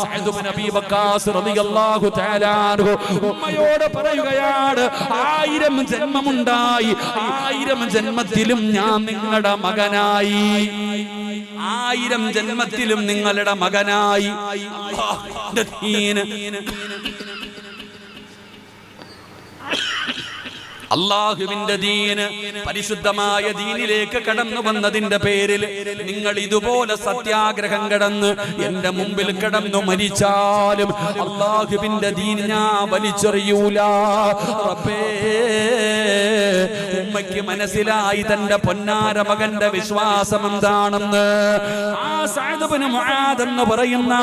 Speaker 1: സഅദ് ഇബ്നു അബീ വഖാസ് റളിയല്ലാഹു തആല അൻഹു ഉമ്മയോട് പറയുകയാണ്, 1000 ജന്മമുണ്ടായി, 1000 ജന്മത്തിലും ഞാൻ നിങ്ങളുടെ മകനായി, 1000 ജന്മത്തിലും നിങ്ങളുടെ മകനായി. അല്ലാഹുവിന്റെ ദീൻ, അല്ലാഹുവിന്റെ ദീന്, പരിശുദ്ധമായ ദീനിലേക്ക് കടന്നു വന്നതിന്റെ പേരിൽ നിങ്ങൾ ഇതുപോലെ സത്യാഗ്രഹം കടന്ന് എന്റെ മുമ്പിൽ കടന്നു മരിച്ചാലും അല്ലാഹുവിന്റെ ദീൻ ഞാൻ വലിച്ചെറിയൂല. റബ്ബേ, ഉമ്മയ്ക്ക് മനസ്സിലായി തന്റെ പൊന്നാര മകന്റെ വിശ്വാസം എന്താണെന്ന്. ആ സഅദ് ഇബ്നു മുആദ് എന്ന് പറയുന്ന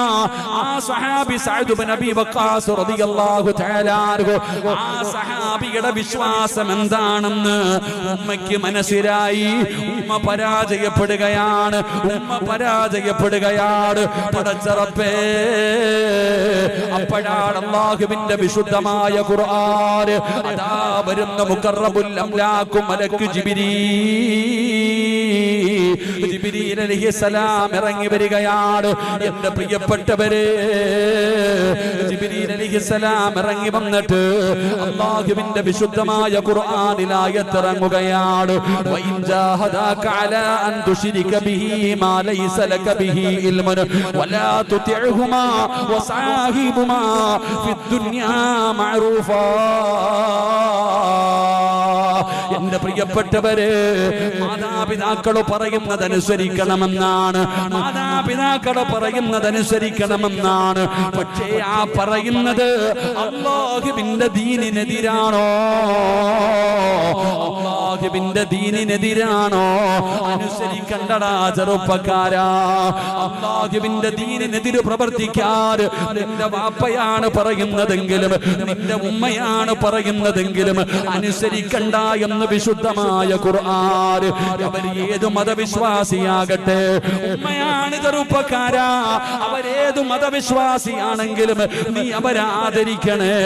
Speaker 1: ആ സഹാബി സഅദ് ഇബ്നു അബീ വഖാസ് റളിയല്ലാഹു തആല അൻഹു, ആ സഹാബിയുടെ വിശ്വാസം എന്താണെന്ന് ഉമ്മയ്ക്ക് മനസ്സിലായി. ഉമ്മ പരാജയപ്പെടുകയാണ്, ഉമ്മ പരാജയപ്പെടുകയാണ്. പടച്ച റബ്ബേ, അപ്പോഴാണ് അല്ലാഹുവിന്റെ വിശുദ്ധമായ ഖുർആൻ അതാ വരുന്ന മുഖറബുൽ അംലാഖു മലക്ക് ജിബ്രീൽ അലൈഹിസ്സലാം ഇറങ്ങി വരികയാണ്. എന്റെ പ്രിയപ്പെട്ടവരെ, ജിബ്രീൽ അലൈഹിസ്സലാം ഇറങ്ങി വന്നിട്ട് അല്ലാഹുവിന്റെ വിശുദ്ധമായ ഖുർആനിൽ ആയത്ത് ഇറങ്ങുകയാണ്. വഇൻ ജാഹദാക അലാ അൻ തുശ്രിക ബിഹി മാ ലൈസ ലക ബിഹി ഇൽമുൻ വലാ തുതിഉഹുമാ വസാഹിബുമാ ഫിദ്ദുനിയാ മഅറൂഫാ. എന്റെ പ്രിയപ്പെട്ടവരെ, മാതാപിതാക്കൾ പറയുന്നതനുസരിക്കണമെന്നാണ്, മാതാപിതാക്കൾ പറയുന്നതനുസരിക്കണമെന്നാണ്. പക്ഷേ ആ പറയുന്നത് അല്ലാഹുവിന്റെ ദീനിനെതിരാണോ? അല്ലാഹുവിന്റെ ദീനിനെതിരാണോ? അനുസരിക്കണ്ടടാ ചെറുപ്പക്കാരാ. അല്ലാഹുവിന്റെ ദീനിനെതിരെ പ്രവർത്തിക്കാൻ നിന്റെ വാപ്പയാണ് പറയുന്നതെങ്കിലും നിന്റെ ഉമ്മയാണ് പറയുന്നതെങ്കിലും അനുസരിക്കണ്ട എന്ന് വിശുദ്ധമായ ഖുർആൻ. അവർ ഏതു മതവിശ്വാസിയാകട്ടെ, ഉമ്മയാണ് ചെറുപ്പക്കാരാ, അവരേതു മതവിശ്വാസിയാണെങ്കിലും നീ അവരെ ആദരിക്കണേ,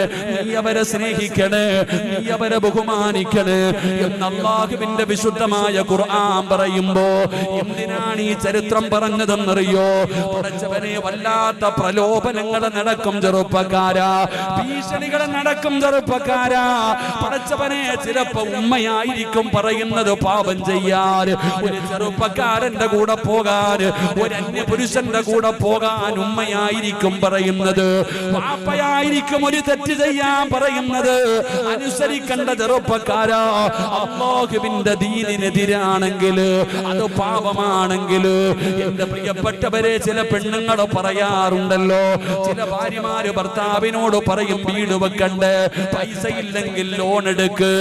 Speaker 1: നീ അവരെ സ്നേഹിക്കണേ, നീ അവരെ ബഹുമാനിക്കണേ എന്ന് അല്ലാഹുവിന്റെ വിശുദ്ധമായ ഖുർആൻ പറയുമ്പോ എന്തിനാണ് ഈ ചരിത്രം പറഞ്ഞതെന്നറിയോ? പടച്ചവനെ, വല്ലാത്ത പ്രലോഭനങ്ങൾ നടക്കും ചെറുപ്പക്കാരാ, ഭീഷണികൾ നടക്കും ചെറുപ്പക്കാരാ. പടച്ചവനെ, ചിലപ്പോ ഉമ്മയായിരിക്കും പറയുന്നത് പാപം ചെയ്യാൻ, ഒരു ചെറുപ്പക്കാരന്റെ കൂടെ പോകാൻ, ഒരു അന്യപുരുഷന്റെ കൂടെ പോകാൻ ഉമ്മയായിരിക്കും പറയുന്നത്, പാപ്പയായിരിക്കും ഒരു തെറ്റ് ചെയ്യാൻ പറയുന്നത്. അനുസരിക്കേണ്ട ചെറുപ്പക്കാരാ, അല്ലാഹുവിന്റെ ദീനിനെതിരാണെങ്കിൽ, അത് പാപമാണെങ്കിൽ, എന്റെ പ്രിയപ്പെട്ടവരെ, ചില പെണ്ണുങ്ങൾ പറയാറുണ്ടല്ലോ, ചില ഭാര്യമാര് ഭർത്താവിനോട് പറയും, വീട് വെക്കണ്ടേ, പൈസ ഇല്ലെങ്കിൽ ലോൺ എടുക്ക്,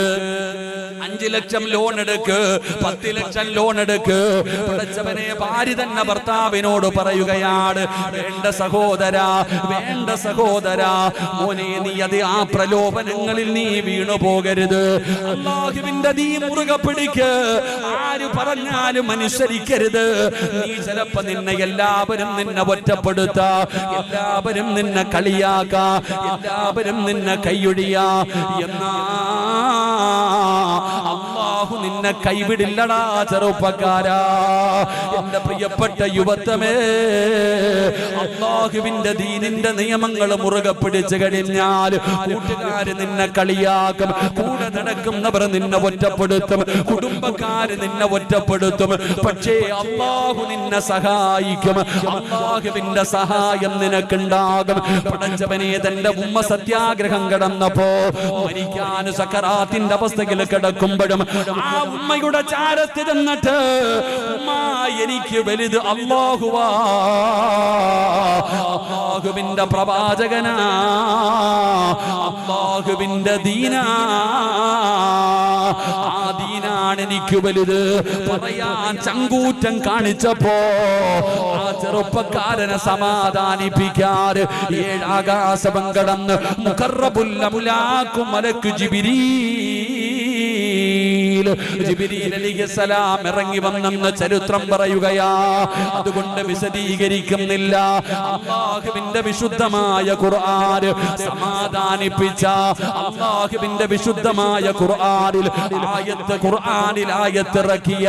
Speaker 1: 5 ലക്ഷം ലോൺ എടുക്ക്, 10 ലക്ഷം ലോൺ എടുക്ക്. പടച്ചവനെ, ഭാര്യ തന്നെ ഭർത്താവിനോട് പറയുകയാണ്, വേണ്ട സഹോദരാ, വേണ്ട സഹോദരാ, മോനെ, നീ അത് ആ പ്രലോഭനങ്ങളിൽ നീ വീണു പോകരുത്. അല്ലാഹുവിന്റെ ദീൻ മുറുകെ പിടിക്ക്, ആര് പറഞ്ഞാലും അനുസരിക്കരുത്. നീ ചിലപ്പോ എല്ലാവരും നിന്നെ ഒറ്റപ്പെടുത്ത, എല്ലാവരും നിന്നെ കളിയാക്ക, എല്ലാവരും നിന്നെ കൈയൊഴിയാ. എന്നാ അല്ലാഹു നിന്നെ കൈവിടില്ലടാ ചെറുപ്പക്കാരാ. എന്റെ പ്രിയപ്പെട്ട യുവത്വമേ, അല്ലാഹുവിന്റെ ദീനിന്റെ നിയമങ്ങൾ മുറുകെ പിടിച്ചു കഴിഞ്ഞാൽ കൂട്ടുകാര് നിന്നെ കളിയാക്കും, കൂടെ നടക്കുന്നവർ നിന്നെ ഒറ്റപ്പെടുത്തും, കുടുംബക്കാര് നിന്നെ ഒറ്റപ്പെടുത്തും. പക്ഷേ അല്ലാഹു നിന്നെ സഹായിക്കും, അല്ലാഹുവിന്റെ സഹായം നിനക്കുണ്ടാകും. പടച്ചവനെ, തന്റെ ഉമ്മ സത്യാഗ്രഹം കടന്നപ്പോ മരിക്കാൻ സക്കറാത്തിന്റെ അവസ്ഥയിൽ കിടക്കുമ്പോഴും ആ ഉമ്മയുടെ ചാരത്ത് ചെന്നിട്ട് ഉമ്മ എനിക്ക് വലുത് അല്ലാഹുവാ, അല്ലാഹുവിന്റെ പ്രവാചകനാ, അല്ലാഹുവിന്റെ ദീനാ, ആ ദീനാണ് എനിക്ക് വലുത് പറയാൻ ചങ്കൂറ്റം കാണിച്ചപ്പോ ആ ചെറുപ്പക്കാരനെ സമാധാനിപ്പിക്കാൻ ഏഴാകാശം കടന്ന് മുഖറബുൽ അമുലാക്കും മലക്ക് ജിബ്രീൽ അലൈഹിസ്സലാം ഇറങ്ങി വന്നെന്ന് ചരിത്രം പറയുകയാ. അതുകൊണ്ട് വിശദീകരിക്കുന്നില്ല. അല്ലാഹുവിന്റെ വിശുദ്ധമായ ഖുർആൻ സമാധാനിപ്പിച്ച അല്ലാഹുവിന്റെ വിശുദ്ധമായ ഖുർആനിൽ ആയത്ത് ഇറക്കിയ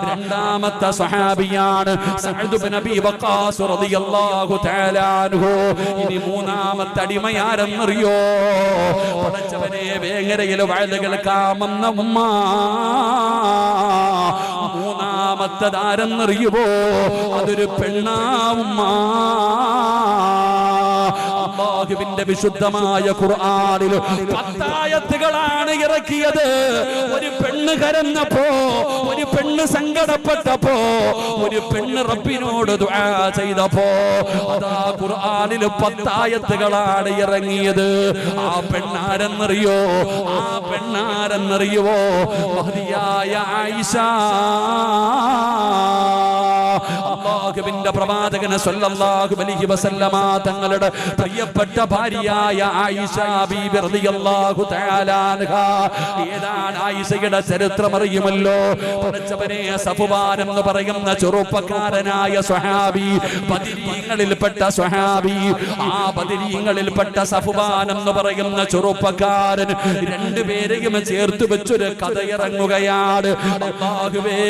Speaker 1: രണ്ടാമത്തെ സ്വഹാബിയാണ് സഅദ് ഇബ്നു അബീ വഖാസ് റളിയല്ലാഹു തആല അൻഹു. ഇനി മൂന്നാമത്തെ അടിമയാരെന്നറിയോ? പടച്ചവനെ വേങ്ങരയിൽ വഅദ് കേൾക്കാമെന്ന ഉമ്മ. മൂന്നാമത്തതാരെന്നറിയുമോ? അതൊരു പെണ്ണാവുമ്മ. അല്ലാഹുവിന്റെ വിശുദ്ധമായ ഖുർആനിൽ 10 ആയത്തുകളാണ് ഇറക്കിയത്. ഒരു പെണ്ണ് കരഞ്ഞപ്പോ, ഒരു പെണ്ണ് സങ്കടപ്പെട്ടപ്പോ, ഒരു പെണ്ണ് റബ്ബിനോട് ദുആ ചെയ്തപ്പോ അതാ ഖുർആനിൽ 10 ആയത്തുകളാണ് ഇറങ്ങിയത്. ആ പെണ്ണാരെന്നറിയോ? ആ പെണ്ണാരെന്നറിയുവോ? മഹദിയായ ആയിഷ. അല്ലാഹുവിന്റെ പ്രവാചകൻ സല്ലല്ലാഹു അലൈഹി വസല്ലമ തങ്ങളുടെ പ്രിയപ്പെട്ട ഭാര്യയായ ആയിഷ ബീബി റളിയല്ലാഹു തആല അൻഹാ. ഏതാണ് ആയിഷയുടെ ചരിത്രം അറിയുമല്ലോ? പടച്ചവനെ, സഫ്വാൻ എന്ന് പറയുന്ന ചെറുപ്പക്കാരനായ സ്വഹാബി, ബദരീങ്ങളിൽപ്പെട്ട സ്വഹാബി, ആ ബദരീങ്ങളിൽപ്പെട്ട സഫ്വാൻ എന്ന് പറയുന്ന ചെറുപ്പക്കാരൻ രണ്ടുപേരെയും ചേർത്ത് വെച്ചൊരു കഥ ഇറങ്ങുകയാണ്. അല്ലാഹുവേ,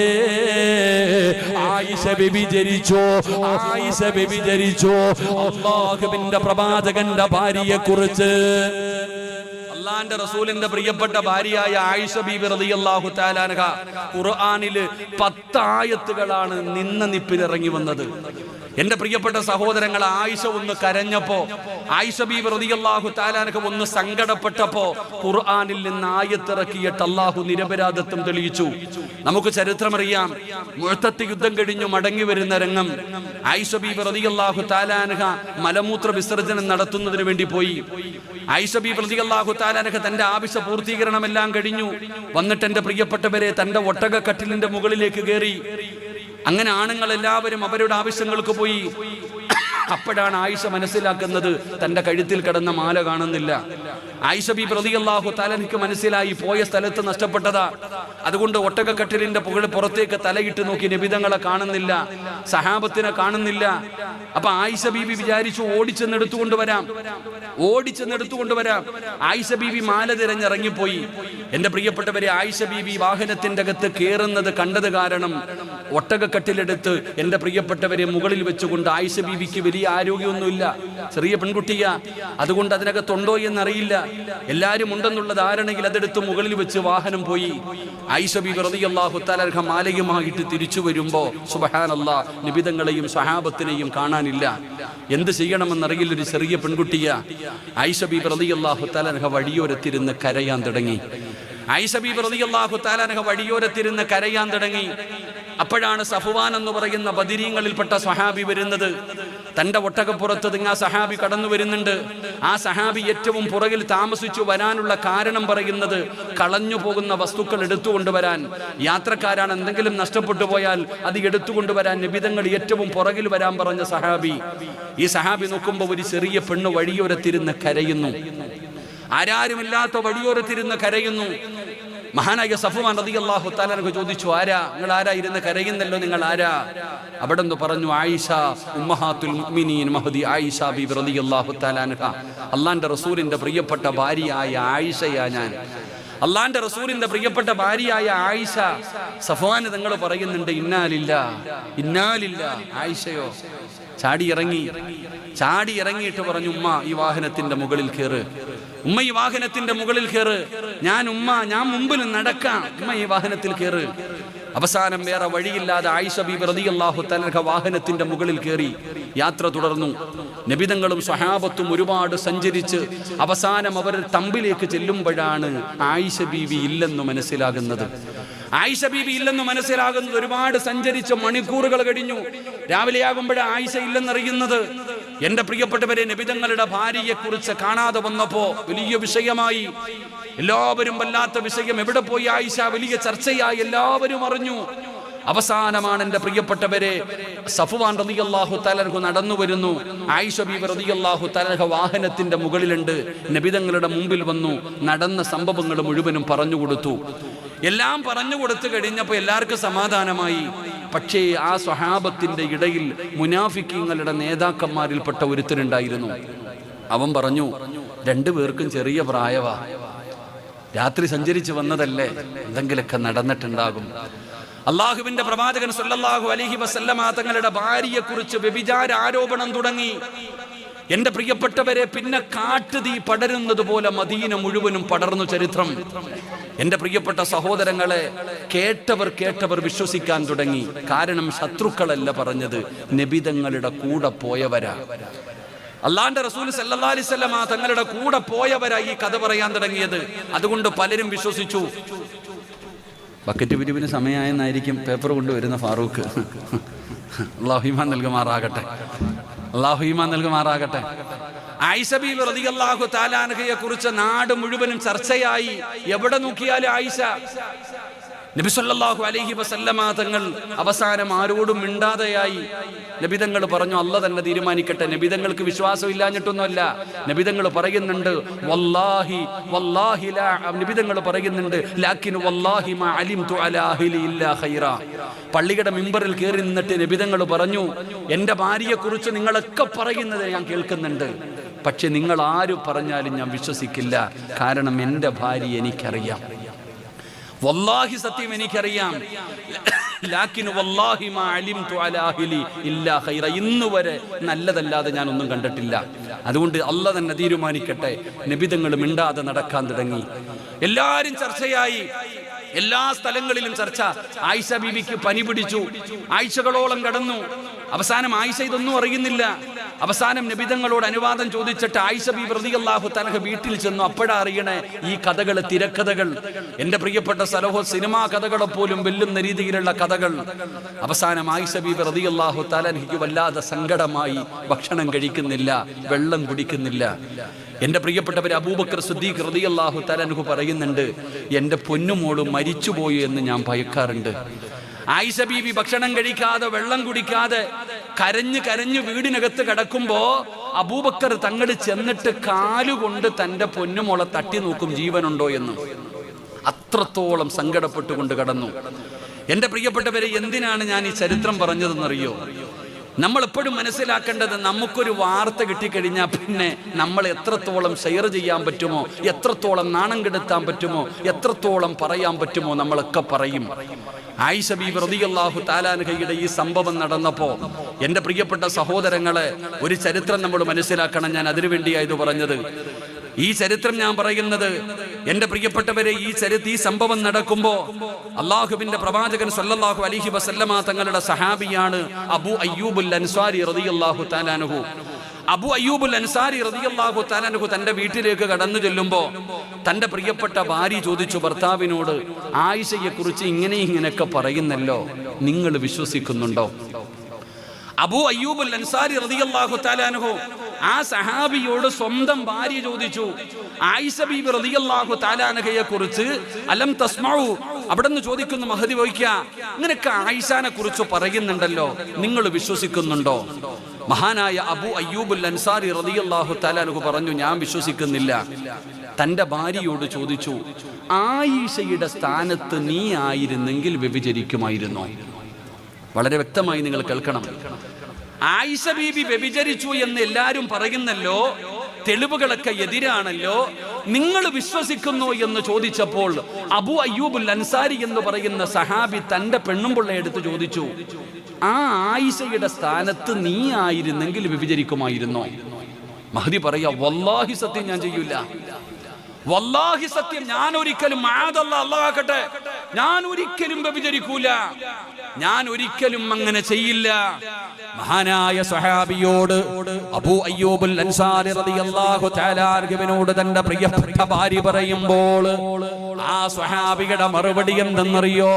Speaker 1: ആയിഷ ബീബി ജനിച്ചു, ആയിഷ ബീബി ജനിച്ചു. അല്ലാഹുവിന്റെ പ്രവാചകന്റെ ഭാര്യയെ കുറിച്ച്, അല്ലാഹുവിന്റെ റസൂലിന്റെ പ്രിയപ്പെട്ട ഭാര്യയായ ആയിഷ ബീബി റളിയല്ലാഹു തആല അൻഹ ഖുർആനിൽ 10 ആയത്തുകളാണ് നിന്ന നിപ്പിൽ ഇറങ്ങി വന്നത്. എന്റെ പ്രിയപ്പെട്ട സഹോദരങ്ങൾ, ആയിഷ ഒന്ന് കരഞ്ഞപ്പോ, ആയിഷ ബീബി റളിയല്ലാഹു തആല അൻഹ ഒന്ന് സങ്കടപ്പെട്ടപ്പോ ഖുർആനിൽ നിന്ന് ആയത്തിറക്കിയിട്ട് അല്ലാഹു നിരപരാധിത്വം തെളിയിച്ചു. നമുക്ക് ചരിത്രമറിയാം. മുഅ്തത്ത് യുദ്ധം കഴിഞ്ഞു മടങ്ങി വരുന്ന രംഗം. ആയിഷ ബീബി റളിയല്ലാഹു തആല അൻഹ മലമൂത്ര വിസർജനം നടത്തുന്നതിന് വേണ്ടി പോയി. ആയിഷ ബീബി റളിയല്ലാഹു തആല അൻഹ തന്റെ ആവശ്യ പൂർത്തീകരണമെല്ലാം കഴിഞ്ഞു വന്നിട്ട് എന്റെ പ്രിയപ്പെട്ടവരെ തന്റെ ഒട്ടകക്കട്ടിലിന്റെ മുകളിലേക്ക് കയറി. അങ്ങനെ ആണുങ്ങൾ എല്ലാവരും അവരുടെ ആവശ്യങ്ങൾക്ക് പോയി. അപ്പോഴാണ് ആയിഷ മനസ്സിലാക്കുന്നത് തന്റെ കഴുത്തിൽ കിടന്ന മാല കാണുന്നില്ല. ആയിഷ ബീബി റളിയല്ലാഹു തആല അൻഹയ്ക്ക് മനസ്സിലായി പോയ സ്ഥലത്ത് നഷ്ടപ്പെട്ടതാ. അതുകൊണ്ട് ഒട്ടകക്കട്ടിലിന്റെ പുറത്തേക്ക് തലയിട്ട് നോക്കി നബിതങ്ങളെ കാണുന്നില്ല, സഹാബത്തിനെ കാണുന്നില്ല. അപ്പൊ ആയിഷ ബീബി വിചാരിച്ചു ഓടിച്ചെന്നെടുത്തുകൊണ്ടുവരാം. ആയിഷ ബീബി മാല തിരഞ്ഞിറങ്ങിപ്പോയി. എന്റെ പ്രിയപ്പെട്ടവരെ, ആയിഷ ബീബി വാഹനത്തിന്റെ അകത്ത് കയറുന്നത് കണ്ടത് കാരണം ഒട്ടകക്കട്ടിലെടുത്ത് എന്റെ പ്രിയപ്പെട്ടവരെ മുകളിൽ വെച്ചുകൊണ്ട്, ആയിഷ ബീവിക്ക് വലിയ ആരോഗ്യമൊന്നുമില്ല, ചെറിയ പെൺകുട്ടിയാ, അതുകൊണ്ട് അതിനകത്തുണ്ടോ എന്നറിയില്ല, എല്ലാരും ഉണ്ടെന്നുള്ള ധാരണയിൽ അതെടുത്ത് മുകളിൽ വെച്ച് വാഹനം പോയി. ആയിഷ ബീബി റളിയല്ലാഹു തആല അൻഹ മാലയുമായിട്ട് തിരിച്ചു വരുമ്പോ സുബ്ഹാനല്ലാഹ്, നബിതങ്ങളെയും സഹാബത്തിനെയും കാണാനില്ല. എന്ത് ചെയ്യണമെന്നറിയില്ല, ഒരു ചെറിയ പെൺകുട്ടിയാ. ആയിഷ ബീബി റളിയല്ലാഹു തആല അൻഹ വഴിയോരത്തിരുന്ന് കരയാൻ തുടങ്ങി. ആയിഷ ബീബി റളിയല്ലാഹു തആല അൻഹ വഴിയോരത്തിരുന്ന് കരയാൻ തുടങ്ങി. അപ്പോഴാണ് സഫ്വാൻ എന്ന് പറയുന്ന ബദരീങ്ങളിൽപ്പെട്ട സ്വഹാബി വരുന്നത്. തന്റെ ഒട്ടകപ്പുറത്ത് ആ സഹാബി കടന്നു വരുന്നുണ്ട്. ആ സഹാബി ഏറ്റവും പുറകിൽ താമസിച്ചു വരാനുള്ള കാരണം പറയുന്നത് കളഞ്ഞു പോകുന്ന വസ്തുക്കൾ എടുത്തുകൊണ്ടുവരാൻ, യാത്രക്കാരാണ് എന്തെങ്കിലും നഷ്ടപ്പെട്ടു പോയാൽ അത് എടുത്തുകൊണ്ടുവരാൻ നബിതങ്ങൾ ഏറ്റവും പുറകിൽ വരാൻ പറഞ്ഞ സഹാബി. ഈ സഹാബി നോക്കുമ്പോൾ ഒരു ചെറിയ പെണ്ണ് വഴിയോരത്തിരുന്ന് കരയുന്നു. ആരാരുമില്ലാത്ത വഴിയോരത്തിരുന്ന് കരയുന്നു. മഹാനായ സഫ്വാൻ റളിയല്ലാഹു തആല അൻഹു ചോദിച്ചു, ആരാ നിങ്ങൾ? ആരാ ഇരുന്ന് കരയുന്നല്ലോ, നിങ്ങൾ ആരാ? അവിടെ നിന്ന് പറഞ്ഞു, ആയിഷ ഉമ്മഹാത്തുൽ മുഅ്മിനീൻ മഹദി ആയിഷ ബീബി റളിയല്ലാഹു തആല അൻഹ. അല്ലാഹുവിന്റെ റസൂലിന്റെ പ്രിയപ്പെട്ട ഭാര്യയായ ആയിഷയാ ഞാൻ. അല്ലാഹുവിന്റെ റസൂലിന്റെ പ്രിയപ്പെട്ട ഭാര്യയായ ആയിഷ. സഫ്വാൻ തങ്ങൾ പറയുന്നുണ്ട്, ഇന്നാലില്ല. ആയിഷയോ ചാടി ഇറങ്ങിയിട്ട് പറഞ്ഞു, ഉമ്മ ഈ വാഹനത്തിന്റെ മുകളിൽ കയറ്, ഉമ്മ ഈ വാഹനത്തിന്റെ മുകളിൽ കയറ്, ഞാൻ മുമ്പിൽ നടക്കാം, ഉമ്മ ഈ വാഹനത്തിൽ കയറ്. അവസാനം വേറെ വഴിയില്ലാതെ ആയിഷ ബീബി റളിയല്ലാഹു തആല വാഹനത്തിന്റെ മുകളിൽ കയറി യാത്ര തുടർന്നു. നബിതങ്ങളും സ്വഹാബത്തും ഒരുപാട് സഞ്ചരിച്ച് അവസാനം അവർ തമ്പിലേക്ക് ചെല്ലുമ്പോഴാണ് ആയിഷ ബീബി ഇല്ലെന്ന് മനസ്സിലാകുന്നത്. ഒരുപാട് സഞ്ചരിച്ച് മണിക്കൂറുകൾ കഴിഞ്ഞു. രാവിലെയാകുമ്പോഴാണ് ആയിഷ ഇല്ലെന്നറിയുന്നത്. എന്റെ പ്രിയപ്പെട്ടവരെ, നബിതങ്ങളുടെ ഭാര്യയെ കുറിച്ച് കാണാതെ വന്നപ്പോ വലിയ വിഷയമായി. എല്ലാവരും വല്ലാത്ത വിഷയം, എവിടെ പോയി ആയിഷ, വലിയ ചർച്ചയായി, എല്ലാവരും അറിഞ്ഞു. അവസാനമാണ് എന്റെ പ്രിയപ്പെട്ടവരെ, സഫ്വാൻ റളിയല്ലാഹു തആല നടന്നു വരുന്നു. ആയിഷ ബീബി റളിയല്ലാഹു തആല വാഹനത്തിന്റെ മുകളിലുണ്ട്. നബിതങ്ങളുടെ മുമ്പിൽ വന്നു നടന്ന സംഭവങ്ങൾ മുഴുവനും പറഞ്ഞു കൊടുത്തു. എല്ലാം പറഞ്ഞു കൊടുത്തു കഴിഞ്ഞപ്പോൾ എല്ലാവർക്കും സമാധാനമായി. പക്ഷേ ആ സ്വഹാബത്തിന്റെ ഇടയിൽ മുനാഫിക്കീങ്ങളുടെ നേതാക്കന്മാരിൽപ്പെട്ട ഒരുത്തരുണ്ടായിരുന്നു. അവൻ പറഞ്ഞു, രണ്ടുപേർക്കും ചെറിയ പ്രായവാ, രാത്രി സഞ്ചരിച്ചു വന്നതല്ലേ, എന്തെങ്കിലുമൊക്കെ നടന്നിട്ടുണ്ടാകും. അള്ളാഹുവിന്റെ പ്രവാചകൻ സല്ലല്ലാഹു അലൈഹി വസല്ലമ തങ്ങളുടെ ഭാര്യയെ കുറിച്ച് വ്യഭിചാര ആരോപണം തുടങ്ങി. എന്റെ പ്രിയപ്പെട്ടവരെ, പിന്നെ കാട്ടുതീ പടരുന്നത് പോലെ മദീന മുഴുവനും പടർന്നു ചരിത്രം. എന്റെ പ്രിയപ്പെട്ട സഹോദരങ്ങളെ, കേട്ടവർ വിശ്വസിക്കാൻ തുടങ്ങി. കാരണം ശത്രുക്കളല്ല പറഞ്ഞത്, നബിതങ്ങളുടെ കൂടെ പോയവരാ. അള്ളാന്റെ റസൂൽ സല്ലല്ലാഹു അലൈഹി വസല്ലമ തങ്ങളുടെ കൂടെ പോയവരാ ഈ കഥ പറയാൻ തുടങ്ങിയത്. അതുകൊണ്ട് പലരും വിശ്വസിച്ചു. ബക്കറ്റ് പിരിവിന് സമയമായെന്നായിരിക്കും പേപ്പർ കൊണ്ടുവരുന്ന ഫാറൂഖ്. അല്ലാഹു ഈമാൻ നൽകുമാറാകട്ടെ. ആയിഷ ബീബി റളിയല്ലാഹു തആല അൻഹയെ കുറിച്ച് നാട് മുഴുവനും ചർച്ചയായി. എവിടെ നോക്കിയാലും ആയിഷ. നബി സല്ലല്ലാഹു അലൈഹി വസല്ലമ തങ്ങൾ അവസാനം ആരോടും മിണ്ടാതെയായി. നബിതങ്ങൾ പറഞ്ഞു, അല്ലാഹ് തന്നെ തീരുമാനിക്കട്ടെ. നബിതങ്ങൾക്ക് വിശ്വാസം ഇല്ലാഞ്ഞിട്ടൊന്നുമല്ല. നബിതങ്ങൾ പറയുന്നുണ്ട്, വല്ലാഹി വല്ലാഹി ലാ, നബിതങ്ങൾ പറയുന്നുണ്ട്, ലാകിൻ വല്ലാഹി മാ അലിംതു അലാ അഹ്ലി ഇല്ലാ ഖൈറാ. പള്ളിയുടെ മിമ്പറിൽ കയറി നിന്നിട്ട് നബിതങ്ങൾ പറഞ്ഞു, എൻ്റെ ഭാര്യയെ കുറിച്ച് നിങ്ങളൊക്കെ പറയുന്നത് ഞാൻ കേൾക്കുന്നുണ്ട്, പക്ഷെ നിങ്ങൾ ആര് പറഞ്ഞാലും ഞാൻ വിശ്വസിക്കില്ല. കാരണം എൻ്റെ ഭാര്യ എനിക്കറിയാം. വല്ലാഹി സത്യം എനിക്കറിയാം. ലാകിൻ വല്ലാഹി മാ അലിംതു അലാ അഹ്ലി ഇല്ലാ ഖൈറ. ഇന്നുവരെ നല്ലതല്ലാതെ ഞാൻ ഒന്നും കണ്ടിട്ടില്ല. അതുകൊണ്ട് അല്ലാഹ് തന്നെ തീരുമാനിക്കട്ടെ. നബിതങ്ങൾ മിണ്ടാതെ നടക്കാൻ തുടങ്ങി. എല്ലാവരും ചർച്ചയായി. എല്ലാ സ്ഥലങ്ങളിലും ചർച്ച. ആയിഷ ബീബിക്ക് പനി പിടിച്ചു. ആഴ്ചകളോളം കടന്നു. അവസാനം ആയിഷ ഇതൊന്നും അറിയുന്നില്ല. അവസാനം നബിതങ്ങളോട് അനുവാദം ചോദിച്ചിട്ട് ആയിഷ ബീബി റളിയല്ലാഹു തആല വീട്ടിൽ ചെന്നു. അപ്പോഴാ അറിയണേ ഈ കഥകൾ, തിരക്കഥകൾ, എന്റെ പ്രിയപ്പെട്ട സിനിമാ കഥകളെ പോലും വെല്ലുന്ന രീതിയിലുള്ള കഥകൾ. അവസാനം ആയിഷ ബീബി റളിയല്ലാഹു തആലയ്ക്ക് വല്ലാതെ സങ്കടമായി. ഭക്ഷണം കഴിക്കുന്നില്ല, വെള്ളം കുടിക്കുന്നില്ല. എന്റെ പ്രിയപ്പെട്ടവർ, അബൂബക്കർ സിദ്ദീഖ് റളിയല്ലാഹു തആല അൻഹു പറയുന്നുണ്ട്, എന്റെ പൊന്നുമോള് മരിച്ചുപോയി എന്ന് ഞാൻ ഭയക്കാറുണ്ട്. ആയിഷ ബീബി ഭക്ഷണം കഴിക്കാതെ, വെള്ളം കുടിക്കാതെ കരഞ്ഞു വീടിനകത്ത് കിടക്കുമ്പോ അബൂബക്കർ തങ്ങൾ ചെന്നിട്ട് കാലുകൊണ്ട് തന്റെ പൊന്നുമോളെ തട്ടി നോക്കും ജീവനുണ്ടോ എന്ന്. അത്രത്തോളം സങ്കടപ്പെട്ടുകൊണ്ട് കടന്നു. എന്റെ പ്രിയപ്പെട്ടവരെ, എന്തിനാണ് ഞാൻ ഈ ചരിത്രം പറഞ്ഞതെന്നറിയോ? നമ്മൾ എപ്പോഴും മനസ്സിലാക്കേണ്ടത്, നമുക്കൊരു വാർത്ത കിട്ടിക്കഴിഞ്ഞാൽ പിന്നെ നമ്മൾ എത്രത്തോളം ഷെയർ ചെയ്യാൻ പറ്റുമോ, എത്രത്തോളം നാണം കെടുത്താൻ പറ്റുമോ, എത്രത്തോളം പറയാൻ പറ്റുമോ നമ്മളൊക്കെ പറയും. ആയിഷ ബീബി റളിയല്ലാഹു തആല അൻഹയുടെ ഈ സംഭവം നടന്നപ്പോ എന്റെ പ്രിയപ്പെട്ട സഹോദരങ്ങളെ, ഒരു ചരിത്രം നമ്മൾ മനസ്സിലാക്കണം. ഞാൻ അതിനുവേണ്ടിയായത് പറഞ്ഞത്. ഈ ചരിത്രം ഞാൻ പറയുന്നത്, എന്റെ പ്രിയപ്പെട്ടവരെ, ഈ സംഭവം നടക്കുമ്പോ അള്ളാഹുവിന്റെ പ്രവാചകൻ സല്ലല്ലാഹു അലൈഹി വസല്ലമ തങ്ങളുടെ സഹാബിയാണ് അബൂ അയ്യൂബുൽ അൻസാരി റളിയല്ലാഹു തആല അൻഹു. അബൂ അയ്യൂബുൽ അൻസാരി റളിയല്ലാഹു തആല അൻഹു തന്റെ വീട്ടിലേക്ക് കടന്നു ചെല്ലുമ്പോ തന്റെ പ്രിയപ്പെട്ട ഭാര്യ ചോദിച്ചു ഭർത്താവിനോട്, ആയിഷയെ കുറിച്ച് ഇങ്ങനെയൊക്കെ പറയുന്നല്ലോ, നിങ്ങൾ വിശ്വസിക്കുന്നുണ്ടോ? അബൂ അയ്യൂബുൽ അൻസാരി റളിയല്ലാഹു തആല അൻഹു ആ സഹാബിയോട് സ്വന്തം ഭാര്യ ചോദിച്ചു, ആയിഷ ബീബി റളിയല്ലാഹു തആല അൻഹയെ കുറിച്ച് അലം തസ്മഉ, അവിടെന്ന് ചോദിക്കുന്നു മഹദി വയ്ക്ക, ഇങ്ങനെയൊക്കെ ആയിഷാനെ കുറിച്ച് പറയുന്നുണ്ടല്ലോ, നിങ്ങൾ വിശ്വസിക്കുന്നുണ്ടോ? മഹാനായ അബൂ അയ്യൂബുൽ അൻസാരി റളിയല്ലാഹു തആല അൻഹു പറഞ്ഞു, ഞാൻ വിശ്വസിക്കുന്നില്ല. തന്റെ ഭാര്യയോട് ചോദിച്ചു, ആയിഷയുടെ സ്ഥാനത്ത് നീ ആയിരുന്നെങ്കിൽ വ്യഭിചരിക്കുമായിരുന്നോ? വളരെ വ്യക്തമായി നിങ്ങൾ കേൾക്കണം. ആയിഷ ബീബി വ്യഭിചരിച്ചു എന്ന് എല്ലാവരും പറയുന്നല്ലോ, തെളിവുകളൊക്കെ എതിരാണല്ലോ, നിങ്ങൾ വിശ്വസിക്കുന്നു എന്ന് ചോദിച്ചപ്പോൾ അബൂ അയ്യൂബുൽ അൻസാരി എന്ന് പറയുന്ന സഹാബി തന്റെ പെണ്ണുമ്പിള്ളയെ എടുത്ത് ചോദിച്ചു, ആ ആയിഷയുടെ സ്ഥാനത്ത് നീ ആയിരുന്നെങ്കിൽ വ്യഭിചരിക്കുമായിരുന്നോ? മഹദി പറയാ, വല്ലാഹി സത്യം ഞാൻ ചെയ്യൂല, വല്ലാഹി സത്യം ഞാൻ ഒരിക്കലും, അല്ലാഹ് ആക്കട്ടെ, ഞാൻ ഒരിക്കലും വ്യഭിചരിക്കൂല, ഞാൻ ഒരിക്കലും അങ്ങനെ ചെയ്യില്ല. മഹാനായ സ്വഹാബിയോട് അബൂ അയ്യൂബുൽ അൻസാരി റളിയല്ലാഹു തആല അൻഹുവിനോട് തന്റെ പ്രിയപ്പെട്ട ഭാര്യ പറയുമ്പോൾ ആ സ്വഹാബിയുടെ മറുപടി എന്തെന്നറിയോ?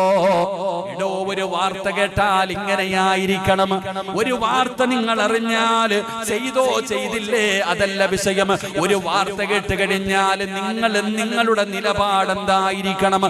Speaker 1: ഇടോ, ഒരു വാർത്ത കേട്ടാൽ ഇങ്ങനെയായിരിക്കണം. ഒരു വാർത്ത നിങ്ങൾ അറിഞ്ഞാൽ ചെയ്തോ ചെയ്തില്ലേ അതല്ല വിഷയം. ഒരു വാർത്ത കേട്ട് കഴിഞ്ഞാൽ നിങ്ങളുടെ നിലപാട് എന്തായിരിക്കണം?